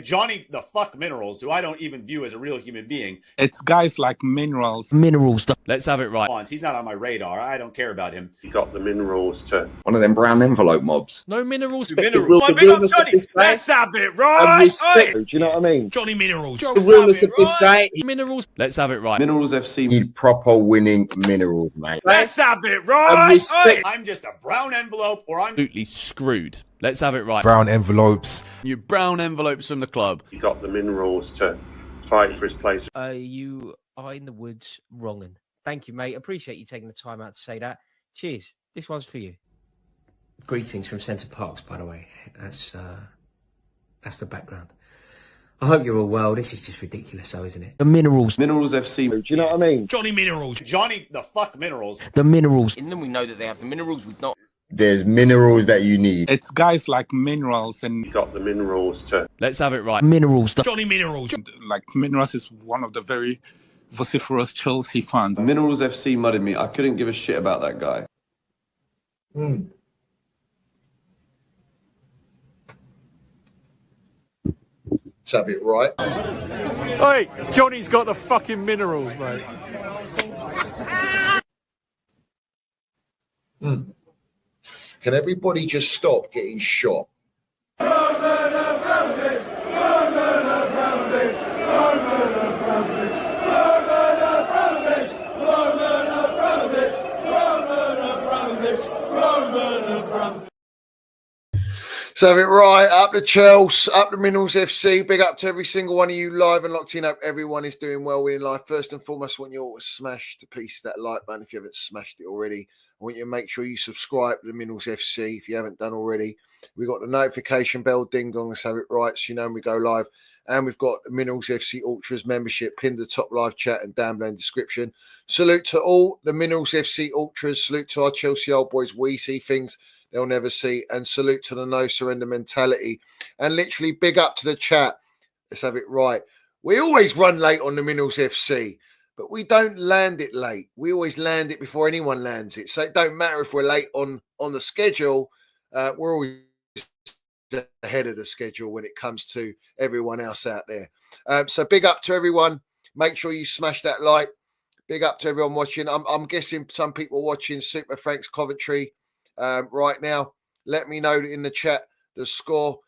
Johnny the fuck Minerals, who I don't even view as a real human being. It's guys like Minerals. Let's have it right. He's not on my radar. I don't care about him. You got the Minerals to one of them brown envelope mobs. No Minerals. Minerals. Let's have it right. do you know what I mean? Johnny Minerals. The realness of this guy. Minerals. Let's have it right. Minerals FC. Need proper winning Minerals, mate. Let's have it right. I'm just a brown envelope, or I'm Absolutely screwed. Let's have it right. Brown envelopes. You brown envelopes from the club. You got the Minerals to fight for his place. You are in the woods wronging. Thank you, mate. Appreciate you taking the time out to say that. Cheers. This one's for you. Greetings from Centre Parks, by the way. That's the background. I hope you're all well. This is just ridiculous, though, isn't it? The Minerals. Minerals FC. Do you know what I mean? Johnny Minerals. Johnny the fuck Minerals. The Minerals. In them, we know that they have the minerals. We not. There's minerals that you need. It's guys like Minerals and You got the Minerals to Let's have it right. Minerals. Johnny Minerals. like Minerals is one of the very vociferous Chelsea fans. Minerals FC mudded me. I couldn't give a shit about that guy. Let's have it right. Hey, Johnny's got the fucking minerals, mate. Can everybody just stop getting shot? So have it right, up the Chelsea, up the Minerals FC, big up to every single one of you live and locked in. Hope everyone is doing well in life. First and foremost, I want you all to smash to pieces that like button if you haven't smashed it already. I want you to make sure you subscribe to the Minerals FC if you haven't done already. We've got the notification bell, ding dong, let's have it right, so you know when we go live. And we've got the Minerals FC Ultras membership pinned to the top live chat and down below in the description. Salute to all the Minerals FC Ultras. Salute to our Chelsea old boys. We see things they'll never see. And salute to the no surrender mentality. And literally big up to the chat. Let's have it right. We always run late on the Minerals FC, but we don't land it late. We always land it before anyone lands it. So it don't matter if we're late on the schedule. We're always ahead of the schedule when it comes to everyone else out there. So big up to everyone. Make sure you smash that like. Big up to everyone watching. I'm guessing some people watching Super Frank's Coventry right now. Let me know in the chat the score.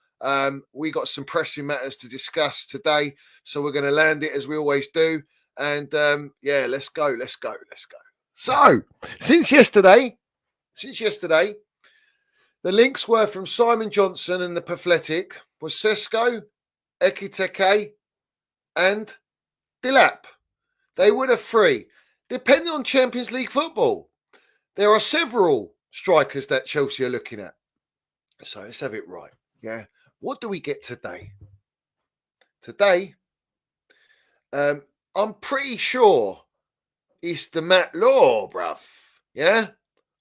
We got some pressing matters to discuss today, so we're going to land it as we always do. And yeah, let's go. So since yesterday, the links were from Simon Johnson and the Pathetic was Sesko, Ekitike, and Dilap. They were the three. Depending on Champions League football, there are several strikers that Chelsea are looking at. So let's have it right. Yeah. What do we get today? Today, I'm pretty sure it's the Matt Law, bruv. Yeah.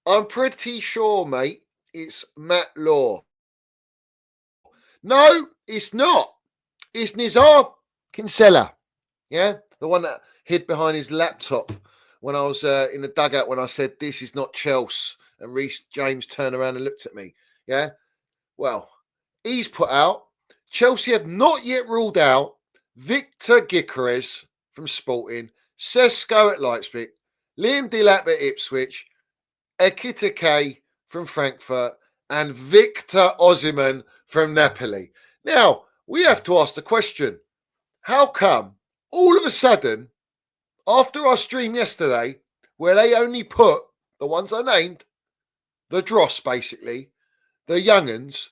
I'm pretty sure, mate, it's Matt Law. No, it's not. It's Nizar Kinsella. Yeah. The one that hid behind his laptop when I was in the dugout when I said, this is not Chelsea. And Reece James turned around and looked at me. Yeah. Well, he's put out. Chelsea have not yet ruled out Victor Gyökeres from Sporting, Sesko at Leipzig, Liam Delap at Ipswich, Ekitike from Frankfurt, and Victor Osimhen from Napoli. Now, we have to ask the question, how come all of a sudden, after our stream yesterday, where they only put the ones I named, the dross basically, the young'uns,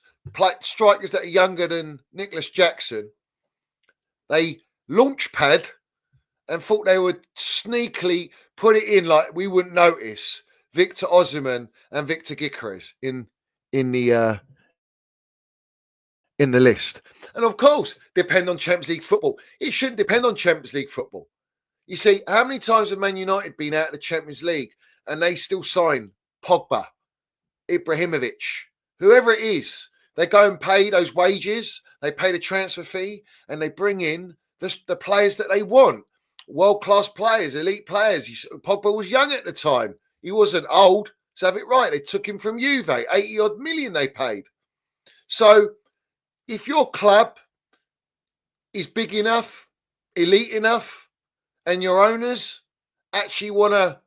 strikers that are younger than Nicholas Jackson, they launch pad and thought they would sneakily put it in like we wouldn't notice Victor Osimhen and Victor Gyökeres in the list. And of course, depend on Champions League football. It shouldn't depend on Champions League football. You see, how many times have Man United been out of the Champions League and they still sign Pogba, Ibrahimovic, whoever it is? They go and pay those wages, they pay the transfer fee, and they bring in the players that they want. World-class players, elite players. Pogba was young at the time. He wasn't old. So have it right. They took him from Juve. 80-odd million they paid. So if your club is big enough, elite enough, and your owners actually want to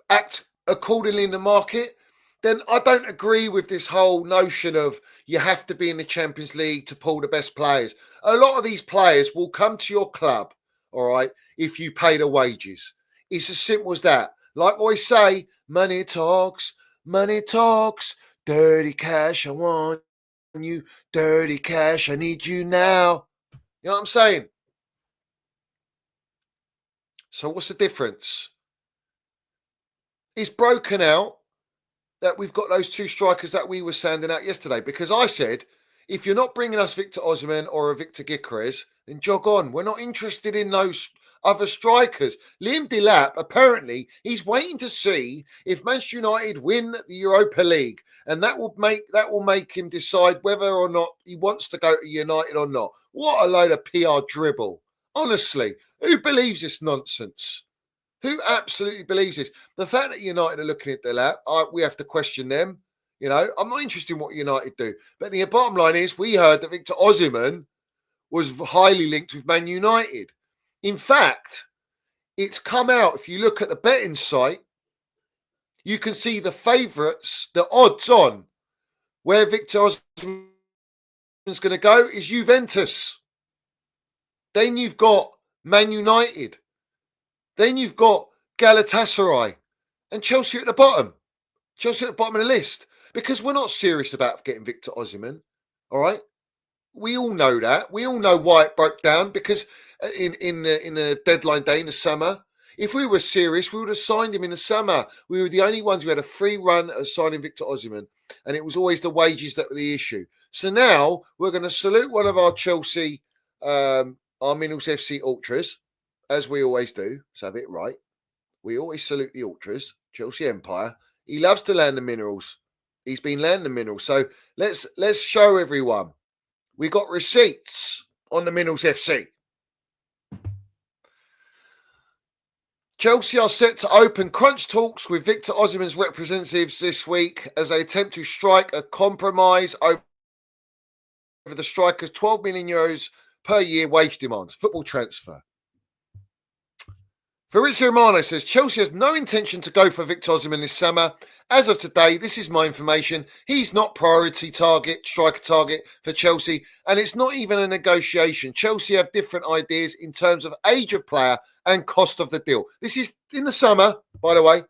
act accordingly in the market, then I don't agree with this whole notion of you have to be in the Champions League to pull the best players. A lot of these players will come to your club, all right, if you pay the wages. It's as simple as that. Like I always say, money talks, dirty cash, I want you, dirty cash, I need you now. You know what I'm saying? So what's the difference? It's broken out that we've got those two strikers that we were sanding out yesterday, because I said, if you're not bringing us Victor Osimhen or a Victor Gyökeres, then jog on. We're not interested in those other strikers. Liam Delap, apparently, he's waiting to see if Manchester United win the Europa League, and that will make him decide whether or not he wants to go to United or not. What a load of PR dribble. Honestly, who believes this nonsense? Who absolutely believes this? The fact that United are looking at Delap, we have to question them. You know, I'm not interested in what United do. But the bottom line is, we heard that Victor Osimhen was highly linked with Man United. In fact, it's come out. If you look at the betting site, you can see the favourites, the odds on where Victor Osimhen is going to go is Juventus. Then you've got Man United. Then you've got Galatasaray and Chelsea at the bottom. Chelsea at the bottom of the list. Because we're not serious about getting Victor Osimhen. All right? We all know that. We all know why it broke down. Because in the deadline day in the summer, if we were serious, we would have signed him in the summer. We were the only ones who had a free run at signing Victor Osimhen. And it was always the wages that were the issue. So now we're going to salute one of our Chelsea, our Minerals FC Ultras, as we always do. Let's have it right. We always salute the Ultras, Chelsea Empire. He loves to land the minerals. He's been landing the minerals. So let's show everyone. We got receipts on the Minerals FC. Chelsea are set to open crunch talks with Victor Osimhen's representatives this week as they attempt to strike a compromise over the striker's €12 million per year wage demands. Football transfer. Fabrizio Romano says Chelsea has no intention to go for Victor Osimhen this summer. As of today, this is my information. He's not priority striker target for Chelsea, and it's not even a negotiation. Chelsea have different ideas in terms of age of player and cost of the deal. This is in the summer, by the way.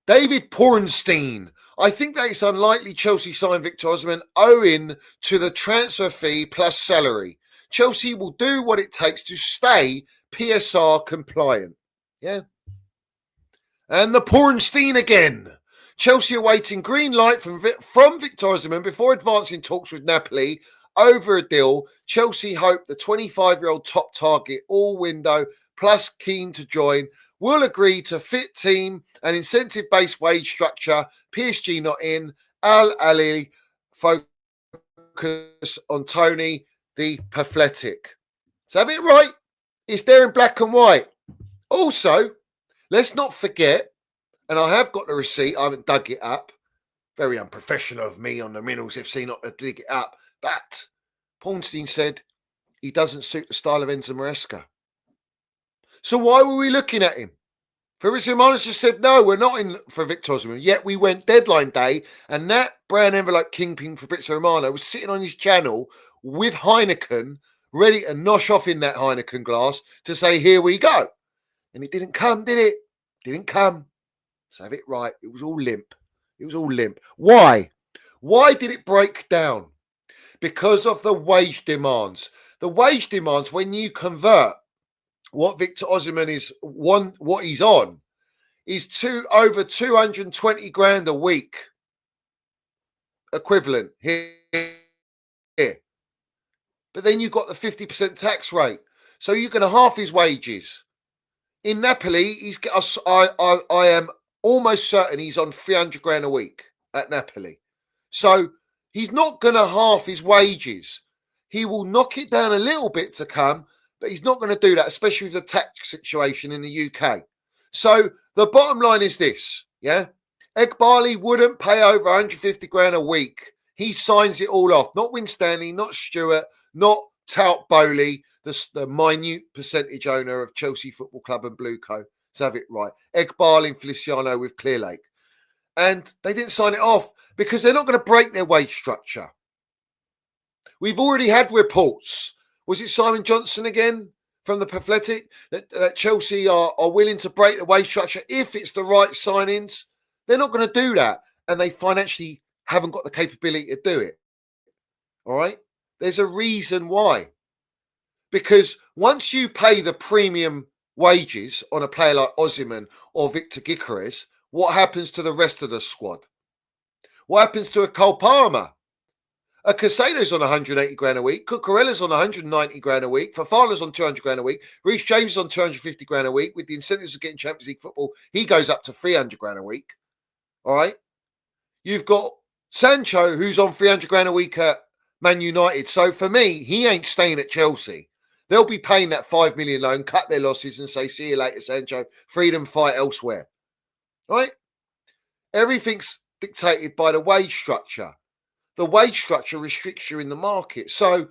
David Ornstein. I think that it's unlikely Chelsea sign Victor Osimhen owing to the transfer fee plus salary. Chelsea will do what it takes to stay PSR compliant. Yeah. And the Ornstein again. Chelsea are waiting green light from Victor Osimhen before advancing talks with Napoli over a deal. Chelsea hope the 25-year-old top target all window plus keen to join will agree to fit team and incentive-based wage structure. PSG not in. Al Ali focus on Tony the pathetic. So have it right. It's there in black and white. Also, let's not forget, and I have got the receipt, I haven't dug it up. Very unprofessional of me on the Minerals FC not to dig it up. But Ornstein said he doesn't suit the style of Enzo Maresca. So why were we looking at him? Fabrizio Romano just said, no, we're not in for Victor Osimhen. Yet we went deadline day, and that brown envelope kingpin Fabrizio Romano was sitting on his channel with Heineken, ready to nosh off in that Heineken glass to say, here we go. And it didn't come, did it? Didn't come. Let's have it right. It was all limp. It was all limp. Why? Why did it break down? Because of the wage demands. The wage demands, when you convert what Victor Osimhen what he's on, is over 220 grand a week equivalent here. But then you've got the 50% tax rate. So you're going to half his wages. In Napoli, I am almost certain he's on 300 grand a week at Napoli. So he's not going to half his wages. He will knock it down a little bit to come, but he's not going to do that, especially with the tax situation in the UK. So the bottom line is this, yeah? Eghbali wouldn't pay over 150 grand a week. He signs it all off. Not Winstanley, not Stewart, not tout Bowley, the minute percentage owner of Chelsea Football Club and Blueco. Let's have it right. Egbal and Feliciano with Clearlake. And they didn't sign it off because they're not going to break their wage structure. We've already had reports. Was it Simon Johnson again from the Pathletic that Chelsea are willing to break the wage structure if it's the right signings? They're not going to do that. And they financially haven't got the capability to do it. All right? There's a reason why. Because once you pay the premium wages on a player like Osimhen or Victor Gyökeres, what happens to the rest of the squad? What happens to a Cole Palmer? A Casado's on 180 grand a week. Cucurella's on 190 grand a week. Fofana's on 200 grand a week. Reece James is on 250 grand a week. With the incentives of getting Champions League football, he goes up to 300 grand a week. All right? You've got Sancho, who's on 300 grand a week at Man United. So for me, he ain't staying at Chelsea. They'll be paying that 5 million loan, cut their losses and say, see you later, Sancho. Freedom fight elsewhere. Right? Everything's dictated by the wage structure. The wage structure restricts you in the market. So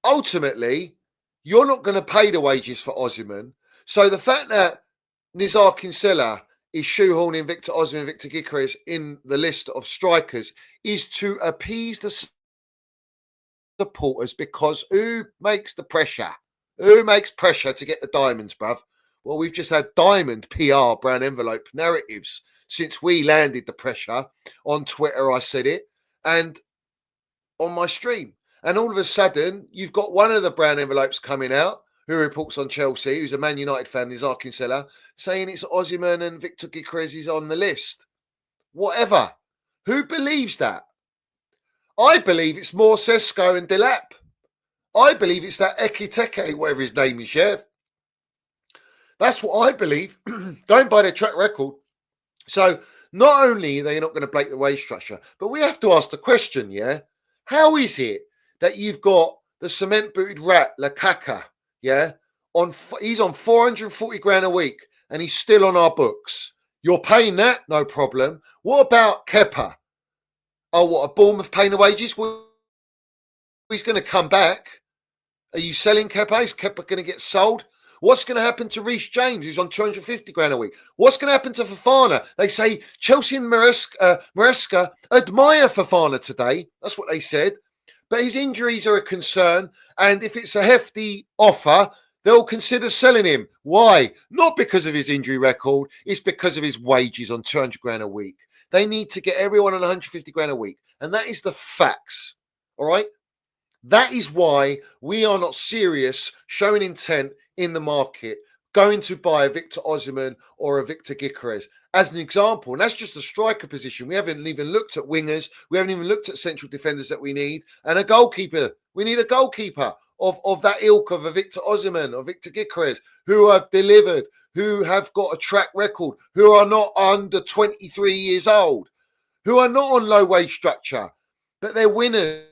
ultimately, you're not going to pay the wages for Osimhen. So the fact that Nizar Kinsella is shoehorning Victor Osimhen and Victor Gyökeres in the list of strikers is to appease the supporters, because who makes the pressure? Who makes pressure to get the diamonds, bruv? Well, we've just had diamond PR, brown envelope narratives since we landed the pressure. On Twitter, I said it, and on my stream. And all of a sudden, you've got one of the brown envelopes coming out who reports on Chelsea, who's a Man United fan, Nizar Kinsella, saying it's Osimhen and Victor Gyökeres is on the list. Whatever. Who believes that? I believe it's more Sesko and Delap. I believe it's that Ekiteke, whatever his name is, yeah? That's what I believe, going by their track record. So not only are they not going to break the wage structure, but we have to ask the question, yeah? How is it that you've got the cement-booted rat, Lukaku, yeah? He's on 440 grand a week, and he's still on our books. You're paying that? No problem. What about Kepa? Oh, what, a Bournemouth paying the wages? Well, he's going to come back. Are you selling Kepa? Is Kepa going to get sold? What's going to happen to Reece James, who's on 250 grand a week? What's going to happen to Fofana? They say Chelsea and Maresca admire Fofana today. That's what they said. But his injuries are a concern. And if it's a hefty offer, they'll consider selling him. Why? Not because of his injury record. It's because of his wages on 200 grand a week. They need to get everyone on 150 grand a week. And that is the facts. All right? That is why we are not serious, showing intent in the market, going to buy a Victor Osimhen or a Victor Gyökeres as an example. And that's just a striker position. We haven't even looked at wingers. We haven't even looked at central defenders that we need. And a goalkeeper. We need a goalkeeper of that ilk of a Victor Osimhen or Victor Gyökeres who have delivered, who have got a track record, who are not under 23 years old, who are not on low wage structure, but they're winners.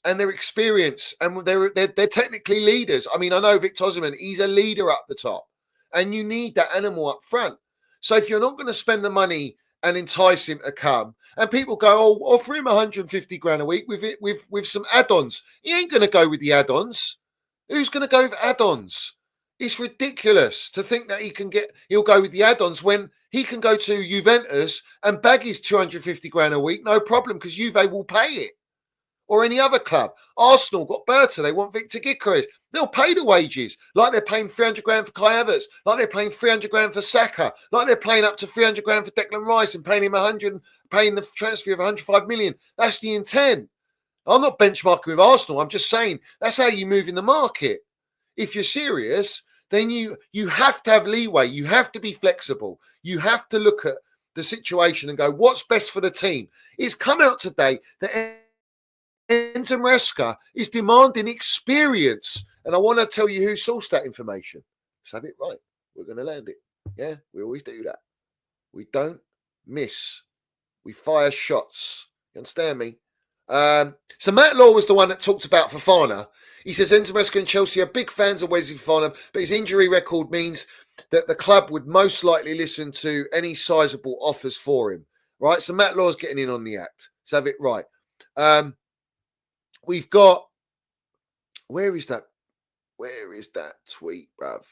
And their experience, and they're technically leaders. I mean, I know Victor Osimhen, he's a leader up the top, and you need that animal up front. So if you're not going to spend the money and entice him to come, and people go, oh, offer him 150 grand a week with some add-ons. He ain't going to go with the add-ons. Who's going to go with add-ons? It's ridiculous to think that he'll go with the add-ons when he can go to Juventus and bag his 250 grand a week, no problem, because Juve will pay it. Or any other club. Arsenal got Berta. They want Victor Gyökeres. They'll pay the wages, like they're paying 300 grand for Kai Havertz, like they're paying 300 grand for Saka, like they're paying up to 300 grand for Declan Rice and paying him 100, paying the transfer of 105 million. That's the intent. I'm not benchmarking with Arsenal. I'm just saying that's how you move in the market. If you're serious, then you have to have leeway. You have to be flexible. You have to look at the situation and go, what's best for the team? It's come out today that Enzo Maresca is demanding experience. And I want to tell you who sourced that information. Let's have it right. We're going to land it. Yeah, we always do that. We don't miss. We fire shots. You understand me? So Matt Law was the one that talked about Fofana. He says Enzo Maresca and Chelsea are big fans of Wesley Fofana, but his injury record means that the club would most likely listen to any sizable offers for him. Right? So Matt Law's getting in on the act. Let's have it right. We've got Where is that? Where is that tweet, bruv?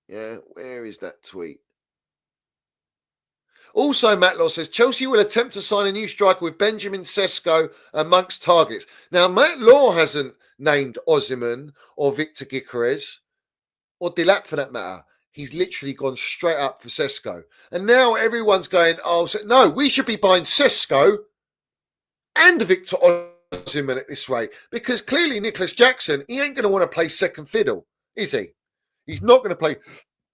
Yeah, where is that tweet? Also, Matt Law says Chelsea will attempt to sign a new striker with Benjamin Sesko amongst targets. Now, Matt Law hasn't named Osimhen or Victor Gyökeres or Delap for that matter. He's literally gone straight up for Sesko. And now everyone's going, oh, so, no, we should be buying Sesko and Victor Osimhen at this rate. Because clearly Nicholas Jackson, he ain't going to want to play second fiddle, is he? He's not going to play.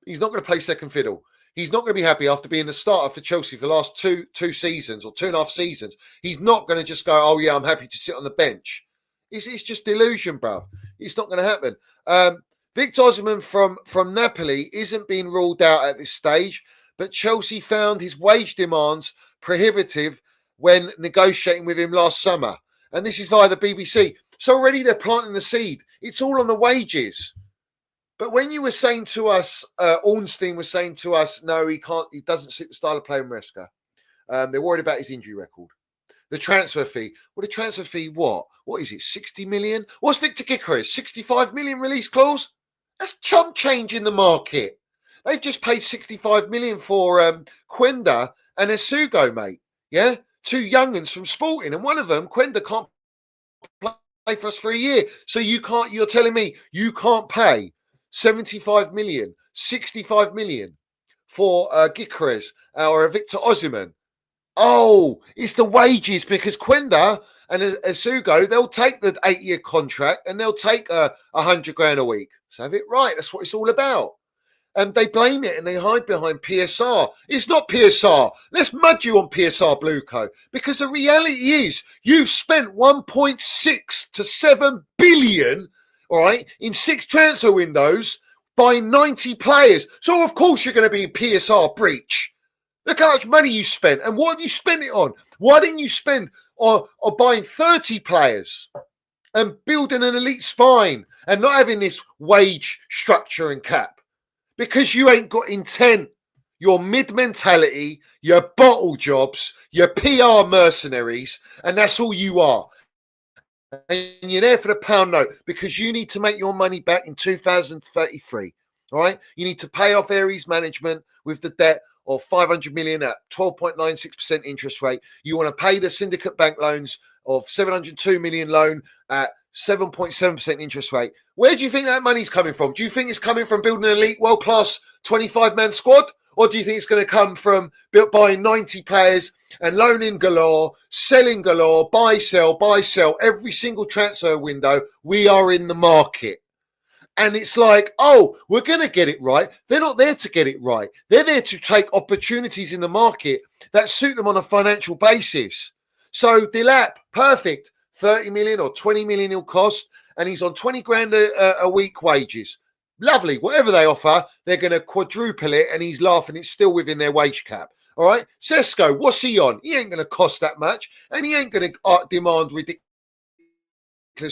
He's not going to play second fiddle. He's not going to be happy after being the starter for Chelsea for the last two seasons or 2.5 seasons. He's not going to just go, oh, yeah, I'm happy to sit on the bench. It's just delusion, bro. It's not going to happen. Victor Osimhen from Napoli isn't being ruled out at this stage, but Chelsea found his wage demands prohibitive when negotiating with him last summer. And this is via the BBC. So already they're planting the seed. It's all on the wages. But when you were saying to us, Ornstein was saying to us, no, he doesn't suit the style of play in Maresca. They're worried about his injury record. The transfer fee. Well, the transfer fee, what? What is it, 60 million? What's Victor Gyökeres? 65 million release clause? That's chump change in the market. They've just paid 65 million for Quenda and Esugo, mate. Yeah? 2 young'uns from Sporting. And one of them, Quenda, can't play for us for a year. So you're telling me you can't pay 75 million, 65 million for Gyökeres or Victor Osimhen. Oh, it's the wages because Quenda and Esugo, they'll take the 8-year contract and they'll take 100 grand a week. So have it right. That's what it's all about. And they blame it and they hide behind PSR. It's not PSR. Let's mud you on PSR, Blueco, because the reality is you've spent 1.6 to 7 billion, all right, in 6 transfer windows buying 90 players. So of course you're going to be in PSR breach. Look how much money you spent. And what have you spent it on? Why didn't you spend on buying 30 players and building an elite spine and not having this wage structure and cap? Because you ain't got intent. Your mid-mentality, your bottle jobs, your PR mercenaries, and that's all you are. And you're there for the pound note because you need to make your money back in 2033. All right? You need to pay off Aries management with the debt of 500 million at 12.96% interest rate. You want to pay the syndicate bank loans of 702 million loan at 7.7% interest rate. Where do you think that money's coming from? Do you think it's coming from building an elite world-class 25-man squad? Or do you think it's going to come from buying 90 players and loaning galore, selling galore, buy, sell, every single transfer window? We are in the market. And it's like, oh, we're going to get it right. They're not there to get it right. They're there to take opportunities in the market that suit them on a financial basis. So Delap, perfect. 30 million or 20 million he'll cost. And he's on 20 grand a week wages. Lovely. Whatever they offer, they're going to quadruple it. And he's laughing. It's still within their wage cap. All right. Sesko, what's he on? He ain't going to cost that much. And he ain't going to demand ridiculous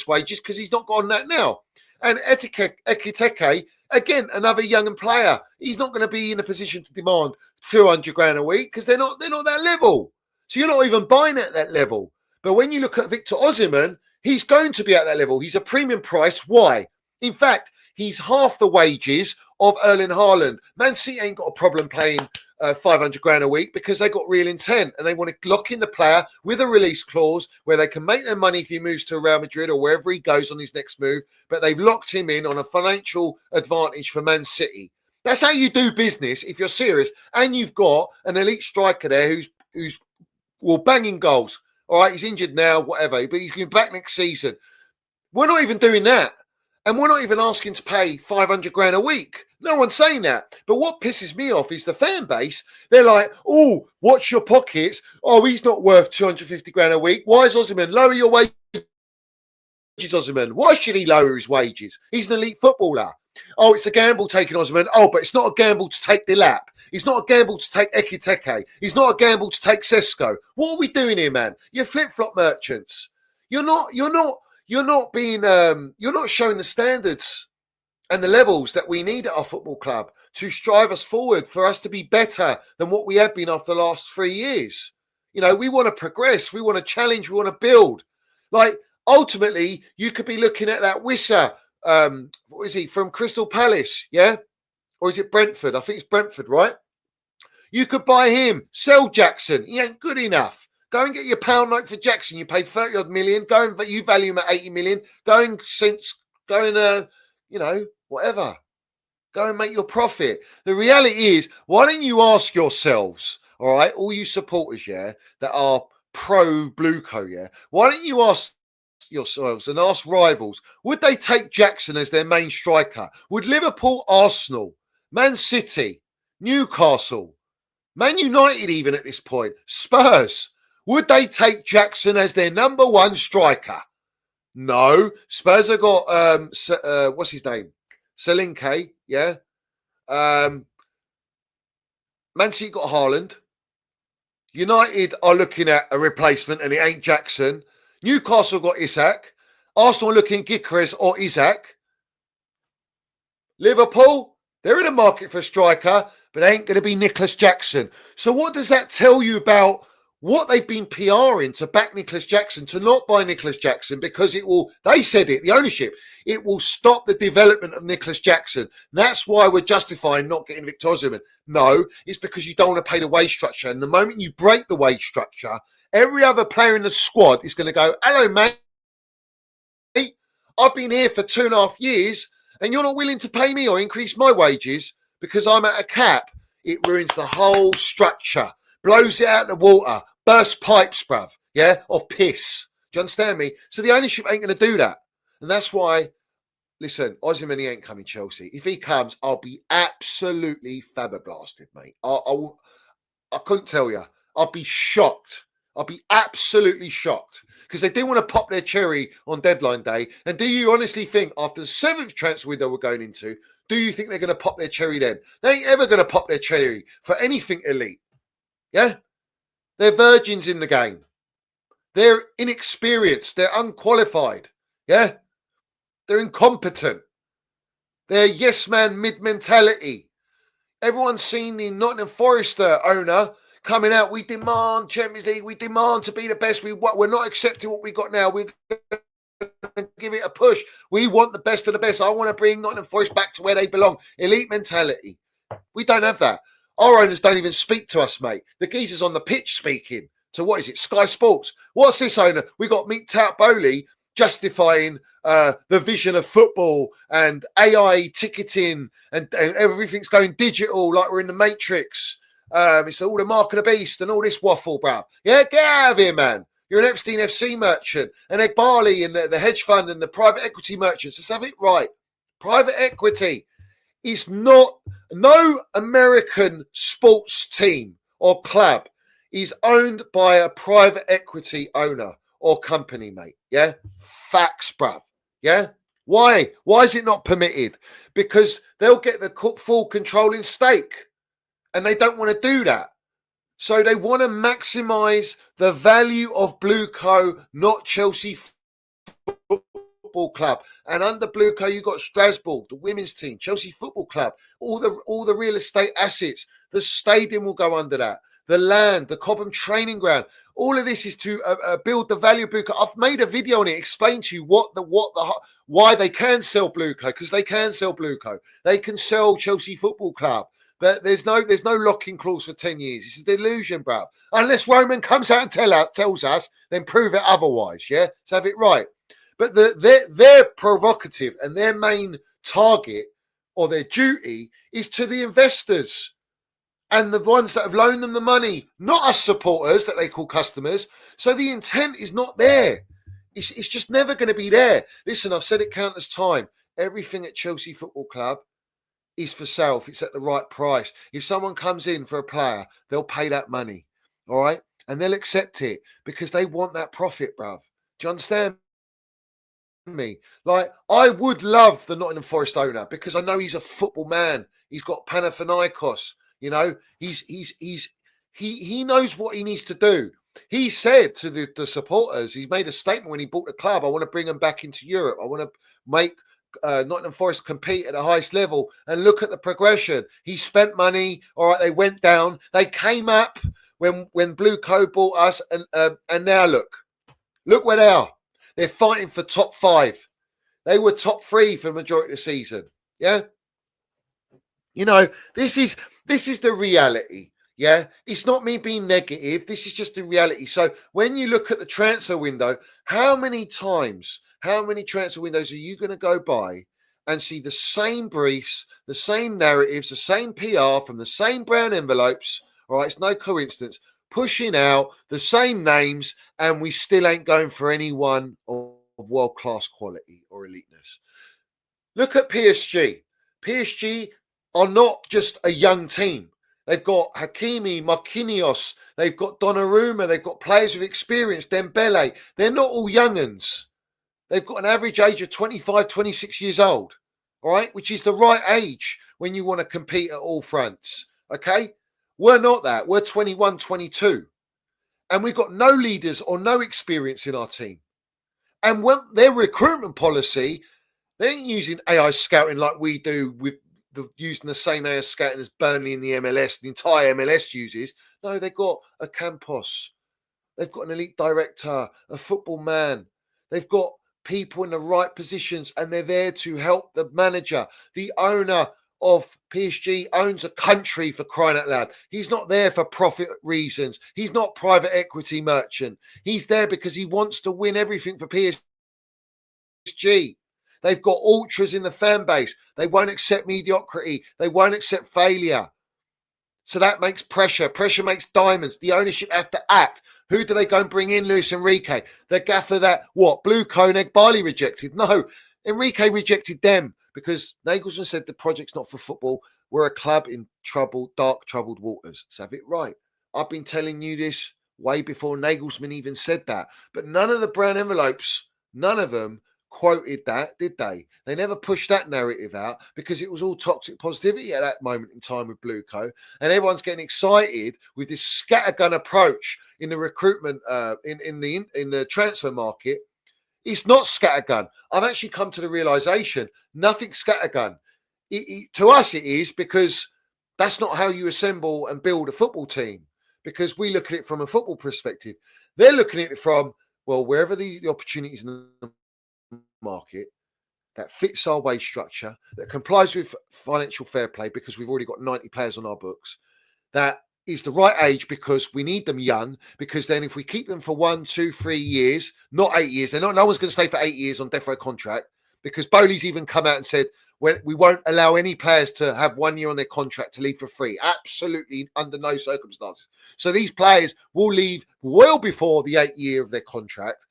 wages because he's not got on that now. And Ekiteke, again, another young player. He's not going to be in a position to demand 200 grand a week because they're not that level. So you're not even buying at that level. But when you look at Victor Osimhen, he's going to be at that level. He's a premium price. Why? In fact, he's half the wages of Erling Haaland. Man City ain't got a problem paying 500 grand a week because they got real intent and they want to lock in the player with a release clause where they can make their money if he moves to Real Madrid or wherever he goes on his next move. But they've locked him in on a financial advantage for Man City. That's how you do business if you're serious. And you've got an elite striker there who's banging goals. All right, he's injured now, whatever, but he's going back next season. We're not even doing that. And we're not even asking to pay 500 grand a week. No one's saying that. But what pisses me off is the fan base. They're like, oh, watch your pockets. Oh, he's not worth 250 grand a week. Why is Osimhen? Lower your wages, Osimhen. Why should he lower his wages? He's an elite footballer. Oh, it's a gamble taking Osimhen. Oh, but it's not a gamble to take Delap. It's not a gamble to take Ekiteke. It's not a gamble to take Sesko. What are we doing here, man? You're flip-flop merchants. You're not showing the standards and the levels that we need at our football club to strive us forward for us to be better than what we have been after the last 3 years. You know, we want to progress. We want to challenge. We want to build. Like, ultimately, you could be looking at that Wissa what is he, from Crystal Palace, yeah? Or is it Brentford? I think it's Brentford, right? You could buy him, sell Jackson. He ain't good enough. Go and get your pound note for Jackson. You pay 30 odd million. Go and you value him at 80 million. Whatever. Go and make your profit. The reality is, why don't you ask yourselves, all right, all you supporters, yeah, that are pro Blueco, yeah, why don't you ask yourselves and ask rivals, would they take Jackson as their main striker? Would Liverpool, Arsenal, Man City, Newcastle, Man United even at this point, Spurs, would they take Jackson as their number one striker? No. Spurs have got, what's his name? Solanke, yeah. Man City got Haaland. United are looking at a replacement and it ain't Jackson. Newcastle got Isak. Arsenal looking Gyökeres or Isak. Liverpool, they're in the market for a striker, but they ain't going to be Nicholas Jackson. So what does that tell you about what they've been PRing to back Nicholas Jackson, to not buy Nicholas Jackson, because it will, they said it, the ownership, it will stop the development of Nicholas Jackson. And that's why we're justifying not getting Victor Osimhen. No, it's because you don't want to pay the wage structure. And the moment you break the wage structure, every other player in the squad is going to go, hello, mate. I've been here for 2.5 years and you're not willing to pay me or increase my wages because I'm at a cap. It ruins the whole structure, blows it out of the water, burst pipes, bruv, yeah, of piss. Do you understand me? So the ownership ain't going to do that. And that's why, listen, Osimhen, he ain't coming Chelsea. If he comes, I'll be absolutely flabbergasted, mate. I couldn't tell you. I'll be shocked. I'll be absolutely shocked because they didn't want to pop their cherry on deadline day. And do you honestly think after the 7th transfer window we're going into, do you think they're going to pop their cherry then? They ain't ever going to pop their cherry for anything elite. Yeah? They're virgins in the game. They're inexperienced. They're unqualified. Yeah? They're incompetent. They're yes man mid mentality. Everyone's seen the Nottingham Forest owner coming out. We demand Champions League. We demand to be the best. We're not accepting what we got now. We're going to give it a push. We want the best of the best. I want to bring Nottingham Forest back to where they belong. Elite mentality. We don't have that. Our owners don't even speak to us, mate. The geezer's on the pitch speaking to, what is it, Sky Sports. What's this owner? We got Meet Tout Bowley justifying the vision of football and AI ticketing and everything's going digital like we're in the Matrix. It's all the mark of the beast and all this waffle, bruv. Yeah, get out of here, man. You're an Epstein FC merchant and Ed Barley and the hedge fund and the private equity merchants. Let's have it right. Private equity is not, no American sports team or club is owned by a private equity owner or company, mate. Yeah? Facts, bruv. Yeah? Why? Why is it not permitted? Because they'll get the full controlling stake. And they don't want to do that. So they want to maximise the value of Blueco, not Chelsea Football Club. And under Blueco, you've got Strasbourg, the women's team, Chelsea Football Club, all the real estate assets. The stadium will go under that. The land, the Cobham training ground. All of this is to build the value of Blueco. I've made a video on it, explain to you why they can sell Blueco, because they can sell Blueco. They can sell Chelsea Football Club. But there's no locking clause for 10 years. It's a delusion, bro. Unless Roman comes out and tells us, then prove it otherwise, yeah? Let's have it right. But they're provocative and their main target or their duty is to the investors and the ones that have loaned them the money, not us supporters that they call customers. So the intent is not there. It's just never going to be there. Listen, I've said it countless times. Everything at Chelsea Football Club is for sale if it's at the right price. If someone comes in for a player, they'll pay that money, all right? And they'll accept it because they want that profit, bruv. Do you understand me? Like, I would love the Nottingham Forest owner because I know he's a football man. He's got Panathinaikos, you know? He knows what he needs to do. He said to the supporters, he's made a statement when he bought the club, I want to bring them back into Europe. I want to make Nottingham Forest compete at the highest level, and look at the progression. He spent money. All right, they went down. They came up when Blueco bought us, and now look where they are. They're fighting for top 5. They were top 3 for the majority of the season. Yeah. You know, this is the reality. Yeah. It's not me being negative. This is just the reality. So when you look at the transfer window, how many transfer windows are you going to go by and see the same briefs, the same narratives, the same PR from the same brown envelopes? All right. It's no coincidence. Pushing out the same names, and we still ain't going for anyone of world-class quality or eliteness. Look at PSG. PSG are not just a young team. They've got Hakimi, Marquinhos, they've got Donnarumma, they've got players with experience, Dembele. They're not all young'uns. They've got an average age of 25, 26 years old, all right, which is the right age when you want to compete at all fronts, okay? We're not that. We're 21, 22. And we've got no leaders or no experience in our team. And when their recruitment policy, they ain't using AI scouting like we do with using the same AI scouting as Burnley in the MLS, the entire MLS uses. No, they've got a Campos. They've got an elite director, a football man. They've got people in the right positions, and they're there to help the manager. The owner of PSG owns a country, for crying out loud. He's not there for profit reasons. He's not private equity merchant. He's there because he wants to win everything for PSG. They've got ultras in the fan base. They won't accept mediocrity. They won't accept failure. So that makes pressure. Pressure makes diamonds. The ownership have to act. Who do they go and bring in? Luis Enrique. The gaffer that, Blue Koenig Barley rejected. No, Enrique rejected them because Nagelsmann said the project's not for football. We're a club in dark, troubled waters. Let's have it right. I've been telling you this way before Nagelsmann even said that. But none of the brown envelopes, none of them quoted that, did they? They never pushed that narrative out because it was all toxic positivity at that moment in time with Blueco, and everyone's getting excited with this scattergun approach in the recruitment, in the transfer market. It's not scattergun. I've actually come to the realization nothing's scattergun. To us, it is because that's not how you assemble and build a football team. Because we look at it from a football perspective, they're looking at it from wherever the opportunities in the market that fits our wage structure, that complies with financial fair play because we've already got 90 players on our books, that is the right age because we need them young, because then if we keep them for 1, 2, 3 years, not 8 years, no one's going to stay for 8 years on death row contract, because Bowley's even come out and said we won't allow any players to have 1 year on their contract to leave for free. Absolutely under no circumstances. So these players will leave well before the 8th year of their contract.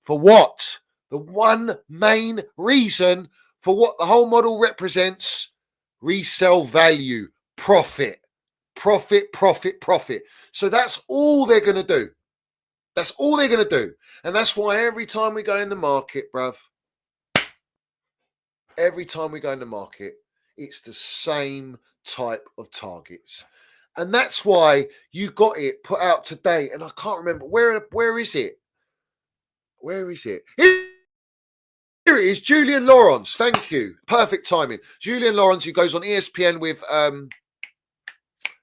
For what? The one main reason for what the whole model represents: resale value, profit. So that's all they're going to do. That's all they're going to do. And that's why every time we go in the market, bruv, it's the same type of targets. And that's why you got it put out today. And I can't remember. Where is it? Where is it? Here it is, Julian Lawrence. Thank you. Perfect timing. Julian Lawrence, who goes on ESPN with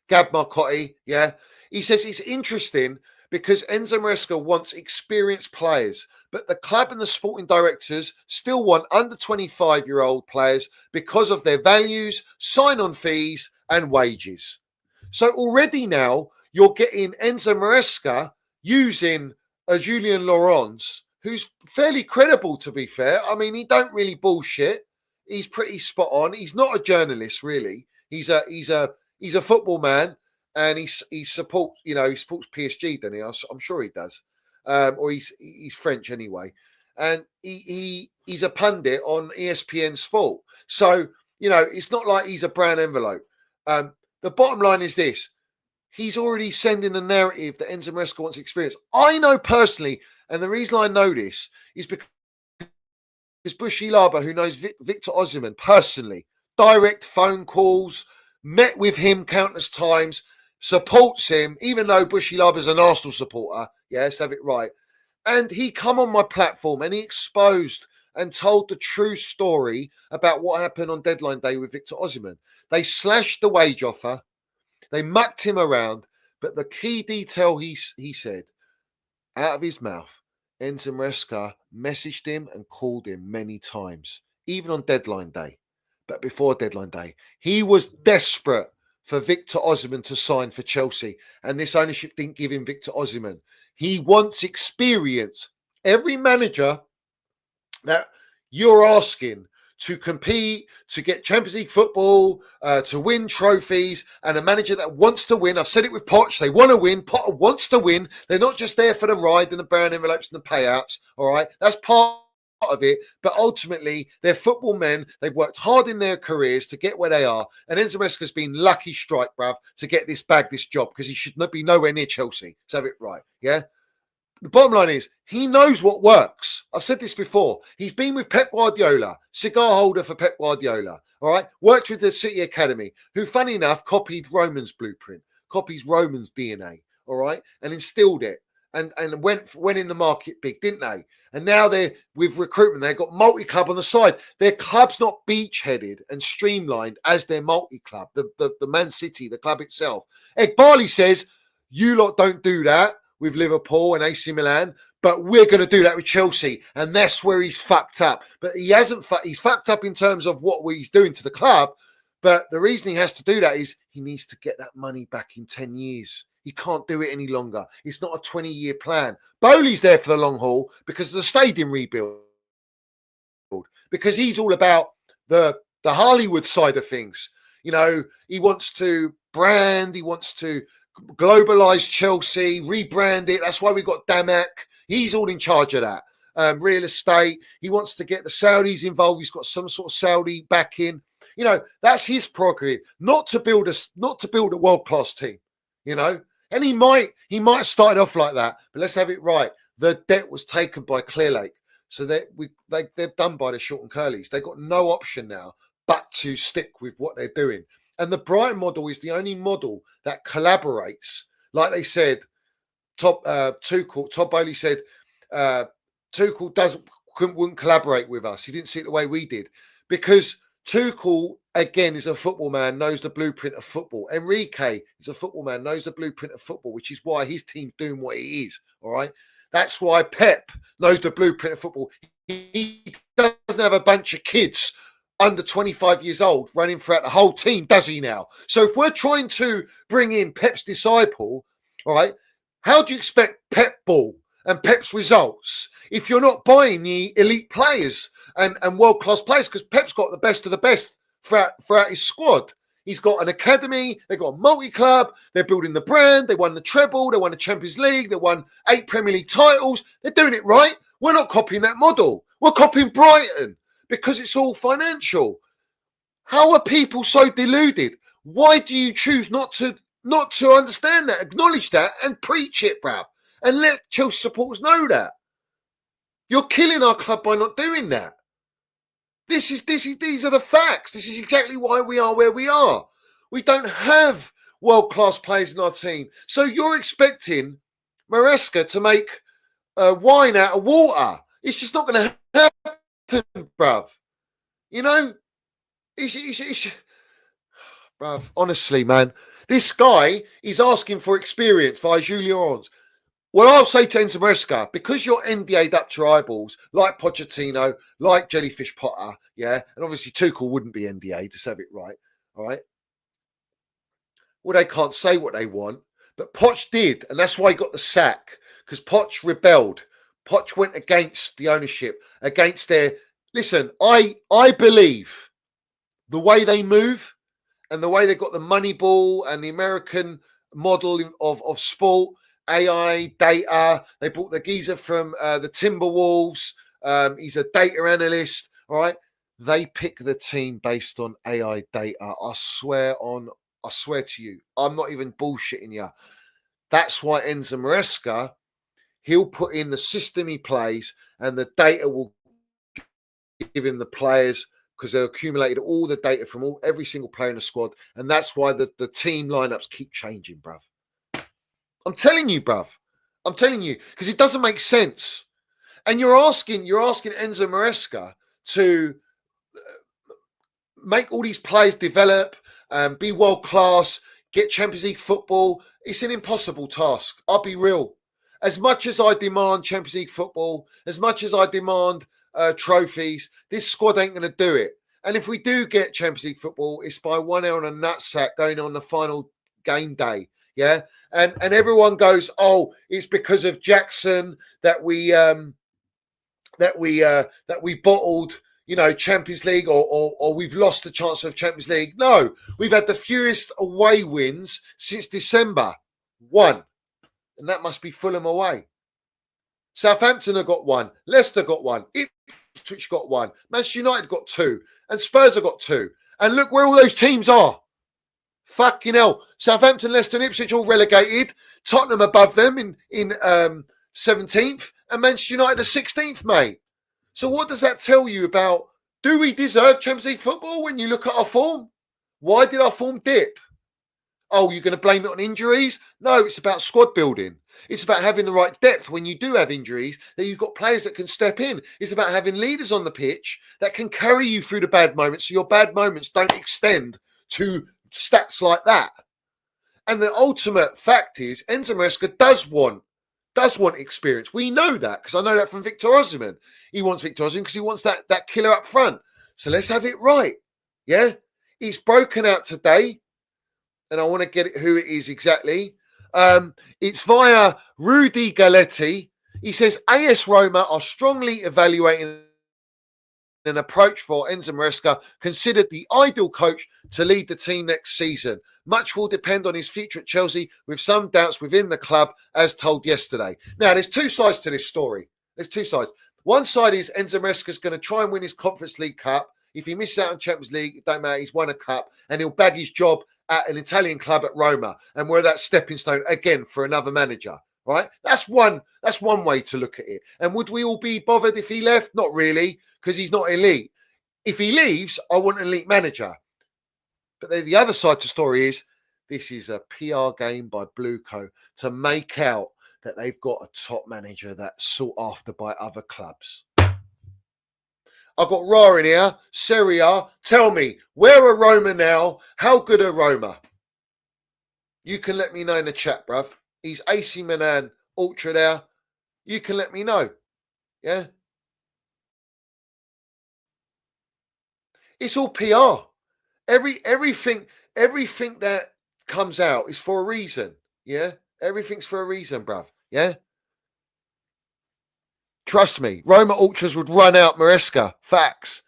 Gab Marcotti. Yeah. He says it's interesting because Enzo Maresca wants experienced players, but the club and the sporting directors still want under 25-year-old players because of their values, sign-on fees, and wages. So already now you're getting Enzo Maresca using a Julian Lawrence, who's fairly credible, to be fair. I mean, he don't really bullshit. He's pretty spot on. He's not a journalist, really. He's a football man, and he supports PSG, doesn't he? I'm sure he does. Or he's French anyway. And he's a pundit on ESPN Sport. So, it's not like he's a brown envelope. The bottom line is this. He's already sending a narrative that Enzo Maresca wants experience. I know personally, and the reason I know this is because Bushy Laba, who knows Victor Osimhen personally, direct phone calls, met with him countless times, supports him, even though Bushy Laba's an Arsenal supporter. Yes, have it right. And he come on my platform and he exposed and told the true story about what happened on deadline day with Victor Osimhen. They slashed the wage offer. They mucked him around. But the key detail he said out of his mouth, Enzo Maresca messaged him and called him many times, even on deadline day. But before deadline day, he was desperate for Victor Osimhen to sign for Chelsea, and this ownership didn't give him Victor Osimhen. He wants experience. Every manager that you're asking to compete, to get Champions League football, to win trophies, and a manager that wants to win. I've said it with Poch. They want to win. Potter wants to win. They're not just there for the ride and the brown envelopes and the payouts. All right, that's part of it. But ultimately, they're football men. They've worked hard in their careers to get where they are. And Enzo Maresca's been lucky strike, bruv, to get this job, because he should not be nowhere near Chelsea. Let's have it right. Yeah. The bottom line is he knows what works. I've said this before. He's been with Pep Guardiola, cigar holder for Pep Guardiola. All right. Worked with the City Academy, who, funny enough, copied Roman's blueprint, copies Roman's DNA. All right. And instilled it and went in the market big, didn't they? And now they're with recruitment. They've got multi-club on the side. Their club's not beach-headed and streamlined as their multi-club, the Man City, the club itself. Ed Barley says, you lot don't do that with Liverpool and AC Milan, but we're going to do that with Chelsea. And that's where he's fucked up. But he hasn't, he's fucked up in terms of what he's doing to the club. But the reason he has to do that is he needs to get that money back in 10 years. He can't do it any longer. It's not a 20-year plan. Bowley's there for the long haul because of the stadium rebuild. Because he's all about the Hollywood side of things. You know, he wants to brand, he wants to globalize Chelsea, rebrand it. That's why we got Damak. He's all in charge of that. Real estate. He wants to get the Saudis involved. He's got some sort of Saudi backing. You know, that's his prerogative. Not to build a world-class team. You know, and he might have started off like that. But let's have it right. The debt was taken by Clearlake, so they're done by the short and curlies. They've got no option now but to stick with what they're doing. And the Brighton model is the only model that collaborates. Like they said, Todd Bowley said, Tuchel wouldn't collaborate with us. He didn't see it the way we did. Because Tuchel, again, is a football man, knows the blueprint of football. Enrique is a football man, knows the blueprint of football, which is why his team's doing what it is, all right? That's why Pep knows the blueprint of football. He doesn't have a bunch of kids under 25 years old running throughout the whole team, does he now? So if we're trying to bring in Pep's disciple, all right, how do you expect Pep ball and Pep's results if you're not buying the elite players and world-class players? Because Pep's got the best of the best throughout his squad. He's got an academy, they've got a multi-club, they're building the brand, they won the treble, they won the Champions League, they won 8 Premier League titles. They're doing it right. We're not copying that model. We're copying Brighton because it's all financial. How are people so deluded? Why do you choose not to understand that, acknowledge that, and preach it, bruv? And let Chelsea supporters know that. You're killing our club by not doing that. These are the facts. This is exactly why we are where we are. We don't have world-class players in our team. So you're expecting Maresca to make wine out of water. It's just not going to happen, bruv. You know? Bruv, honestly, man. This guy is asking for experience via Julio Ons. Well, I'll say to Enzo Maresca, because you're NDA'd up to your eyeballs, like Pochettino, like Jellyfish Potter, yeah, and obviously Tuchel wouldn't be NDA'd, to have it right, all right? Well, they can't say what they want, but Poch did, and that's why he got the sack, because Poch rebelled. Poch went against the ownership, against their... Listen, I believe the way they move and the way they got the money ball and the American model of sport, AI, data. They bought the geezer from the Timberwolves. He's a data analyst. All right. They pick the team based on AI data. I swear to you, I'm not even bullshitting you. That's why Enzo Maresca, he'll put in the system he plays and the data will give him the players because they've accumulated all the data from every single player in the squad. And that's why the team lineups keep changing, bruv. I'm telling you, bruv. I'm telling you, because it doesn't make sense. And you're asking Enzo Maresca to make all these players develop, be world class, get Champions League football. It's an impossible task. I'll be real. as much as I demand Champions League football, as much as I demand trophies, this squad ain't going to do it. And if we do get Champions League football, it's by 1 hour on a nutsack going on the final game day. Yeah. And everyone goes, oh, it's because of Jackson that we bottled, Champions League or we've lost the chance of Champions League. No, we've had the fewest away wins since December. 1. And that must be Fulham away. Southampton have got 1. Leicester got 1. Ipswich got 1. Manchester United got 2. And Spurs have got 2. And look where all those teams are. Fucking hell. Southampton, Leicester and Ipswich all relegated. Tottenham above them in 17th. And Manchester United are 16th, mate. So what does that tell you about, do we deserve Champions League football when you look at our form? Why did our form dip? Oh, you're going to blame it on injuries? No, it's about squad building. It's about having the right depth when you do have injuries, that you've got players that can step in. It's about having leaders on the pitch that can carry you through the bad moments so your bad moments don't extend to stats like that. And the ultimate fact is Enzo Maresca does want experience. We know that because I know that from Victor Osimhen. He wants Victor Osimhen because he wants that killer up front. So let's have it right. Yeah? He's broken out today. And I want to get who it is exactly. It's via Rudy Galletti. He says AS Roma are strongly evaluating an approach for Enzo Maresca, considered the ideal coach to lead the team next season. Much will depend on his future at Chelsea, with some doubts within the club, as told yesterday. Now, there's 2 sides to this story. There's 2 sides. One side is Enzo Maresca's going to try and win his Conference League Cup. If he misses out on Champions League, it don't matter. He's won a cup, and he'll bag his job at an Italian club at Roma, and we're that stepping stone again for another manager, right? That's one way to look at it. And would we all be bothered if he left? Not really, because he's not elite. If he leaves, I want an elite manager. But then the other side to the story is this is a PR game by Blueco to make out that they've got a top manager that's sought after by other clubs. I've got Ra in here. Seria, tell me, where are Roma now? How good are Roma? You can let me know in the chat, bruv. He's AC Milan Ultra there. You can let me know. Yeah? It's all PR. Everything that comes out is for a reason. Yeah? Everything's for a reason, bruv. Yeah? Trust me, Roma Ultras would run out Maresca. Facts.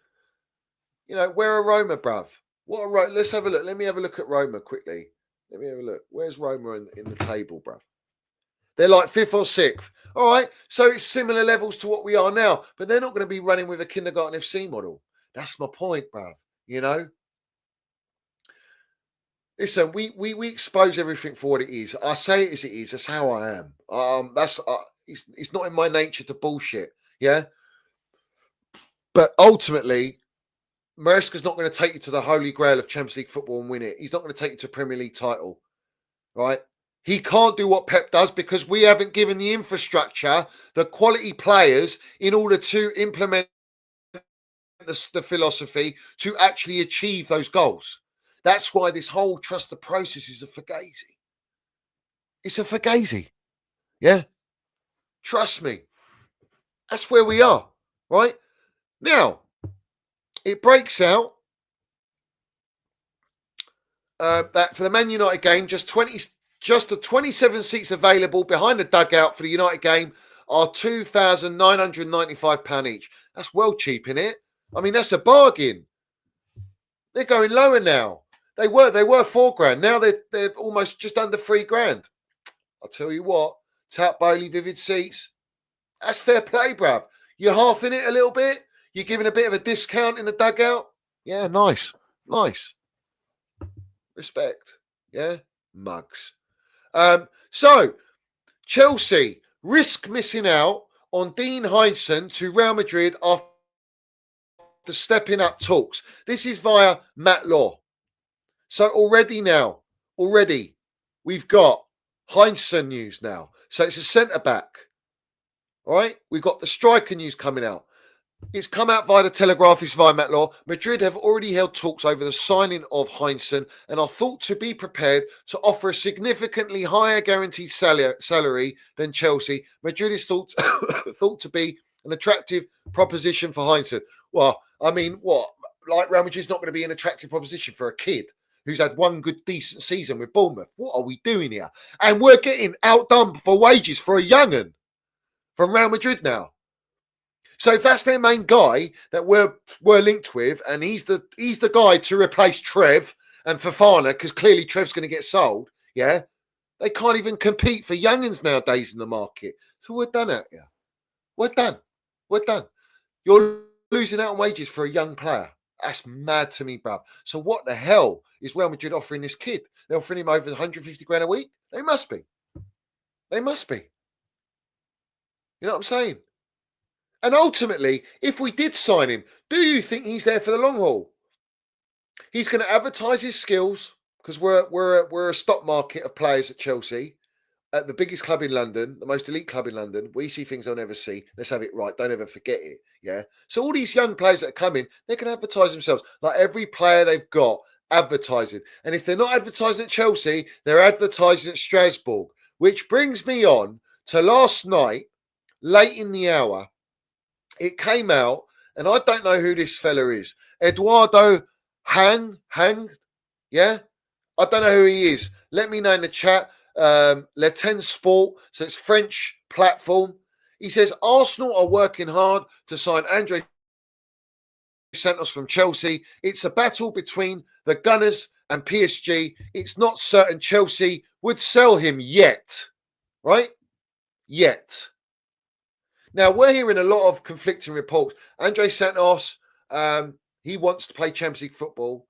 Where are Roma, bruv? Let's have a look. Let me have a look at Roma quickly. Let me have a look. Where's Roma in the table, bruv? They're like 5th or 6th. All right. So it's similar levels to what we are now, but they're not going to be running with a kindergarten FC model. That's my point, bruv. Listen, we expose everything for what it is. I say it as it is. That's how I am. It's not in my nature to bullshit, yeah? But ultimately, Maresca's not going to take you to the holy grail of Champions League football and win it. He's not going to take you to a Premier League title, right? He can't do what Pep does because we haven't given the infrastructure, the quality players in order to implement the philosophy to actually achieve those goals. That's why this whole trust the process is a fugazi. It's a fugazi, yeah? Trust me. That's where we are, right? Now, it breaks out that for the Man United game, just the 27 seats available behind the dugout for the United game are £2,995 each. That's well cheap, isn't it? I mean, that's a bargain. They're going lower now. They were £4,000. Now they're almost just under £3,000. I'll tell you what. Tap Bowley Vivid Seats. That's fair play, bruv. You're halving it a little bit. You're giving a bit of a discount in the dugout. Yeah, nice. Respect. Yeah, mugs. So, Chelsea risk missing out on Dean Heinsohn to Real Madrid after stepping up talks. This is via Matt Law. So already we've got Heinsohn news now. So it's a centre-back. All right? We've got the striker news coming out. It's come out via the Telegraph, this via Matt Law. Madrid have already held talks over the signing of Heinsohn and are thought to be prepared to offer a significantly higher guaranteed salary than Chelsea. Madrid is thought to be an attractive proposition for Heinsohn. Well, I mean, what? Like Real Madrid's not going to be an attractive proposition for a kid who's had one good, decent season with Bournemouth. What are we doing here? And we're getting outdone for wages for a young'un from Real Madrid now. So if that's their main guy that we're linked with, and he's the guy to replace Trev and Fofana, because clearly Trev's going to get sold, yeah, they can't even compete for young'uns nowadays in the market. So we're done out here. We're done. We're done. You're losing out on wages for a young player. That's mad to me, bruv. So what the hell is Real Madrid offering this kid? They're offering him over 150 grand a week? They must be. They must be. You know what I'm saying? And ultimately, if we did sign him, do you think he's there for the long haul? He's going to advertise his skills, because we're a stock market of players at Chelsea, at the biggest club in London, the most elite club in London. We see things they'll never see. Let's have it right. Don't ever forget it. Yeah. So all these young players that are coming, they can advertise themselves. Like every player they've got advertising. And if they're not advertising at Chelsea, they're advertising at Strasbourg, which brings me on to last night, late in the hour. It came out, and I don't know who this fella is. Eduardo Hang, yeah? I don't know who he is. Let me know in the chat. Le Ten Sport, so it's French platform. He says, Arsenal are working hard to sign Andrey Santos from Chelsea. It's a battle between the Gunners and PSG. It's not certain Chelsea would sell him yet, right? Yet. Now, we're hearing a lot of conflicting reports. Andrey Santos, he wants to play Champions League football.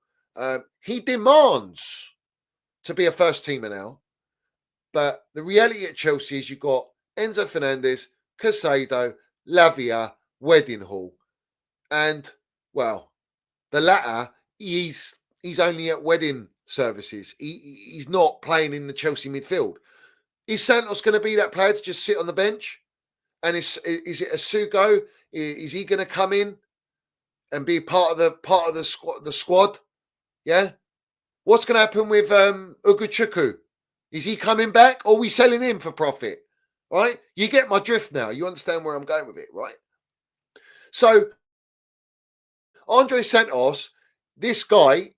He demands to be a first teamer now. But the reality at Chelsea is you've got Enzo Fernandez, Caicedo, Lavia, Wedding Hall. And, well, the latter, he's only at wedding services. He's not playing in the Chelsea midfield. Is Santos going to be that player to just sit on the bench? And is it Asugo? Is he going to come in and be part of the squad? Yeah. What's going to happen with Ugochukwu? Is he coming back, or are we selling him for profit? Right? You get my drift now. You understand where I'm going with it, right? So, Andrey Santos, this guy,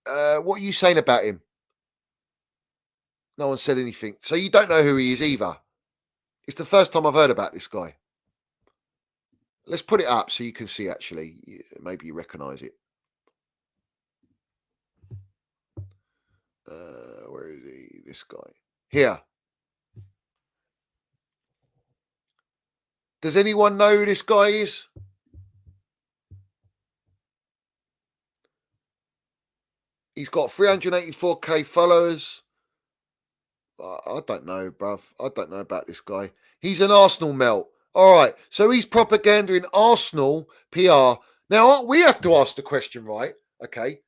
what are you saying about him? No one said anything. So you don't know who he is either. It's the first time I've heard about this guy. Let's put it up so you can see, actually. Maybe you recognise it. Where is he? This guy. Here. Does anyone know who this guy is? He's got 384k followers. I don't know, bruv. I don't know about this guy. He's an Arsenal melt. All right. So he's propaganding Arsenal PR. Now, we have to ask the question, right? Okay.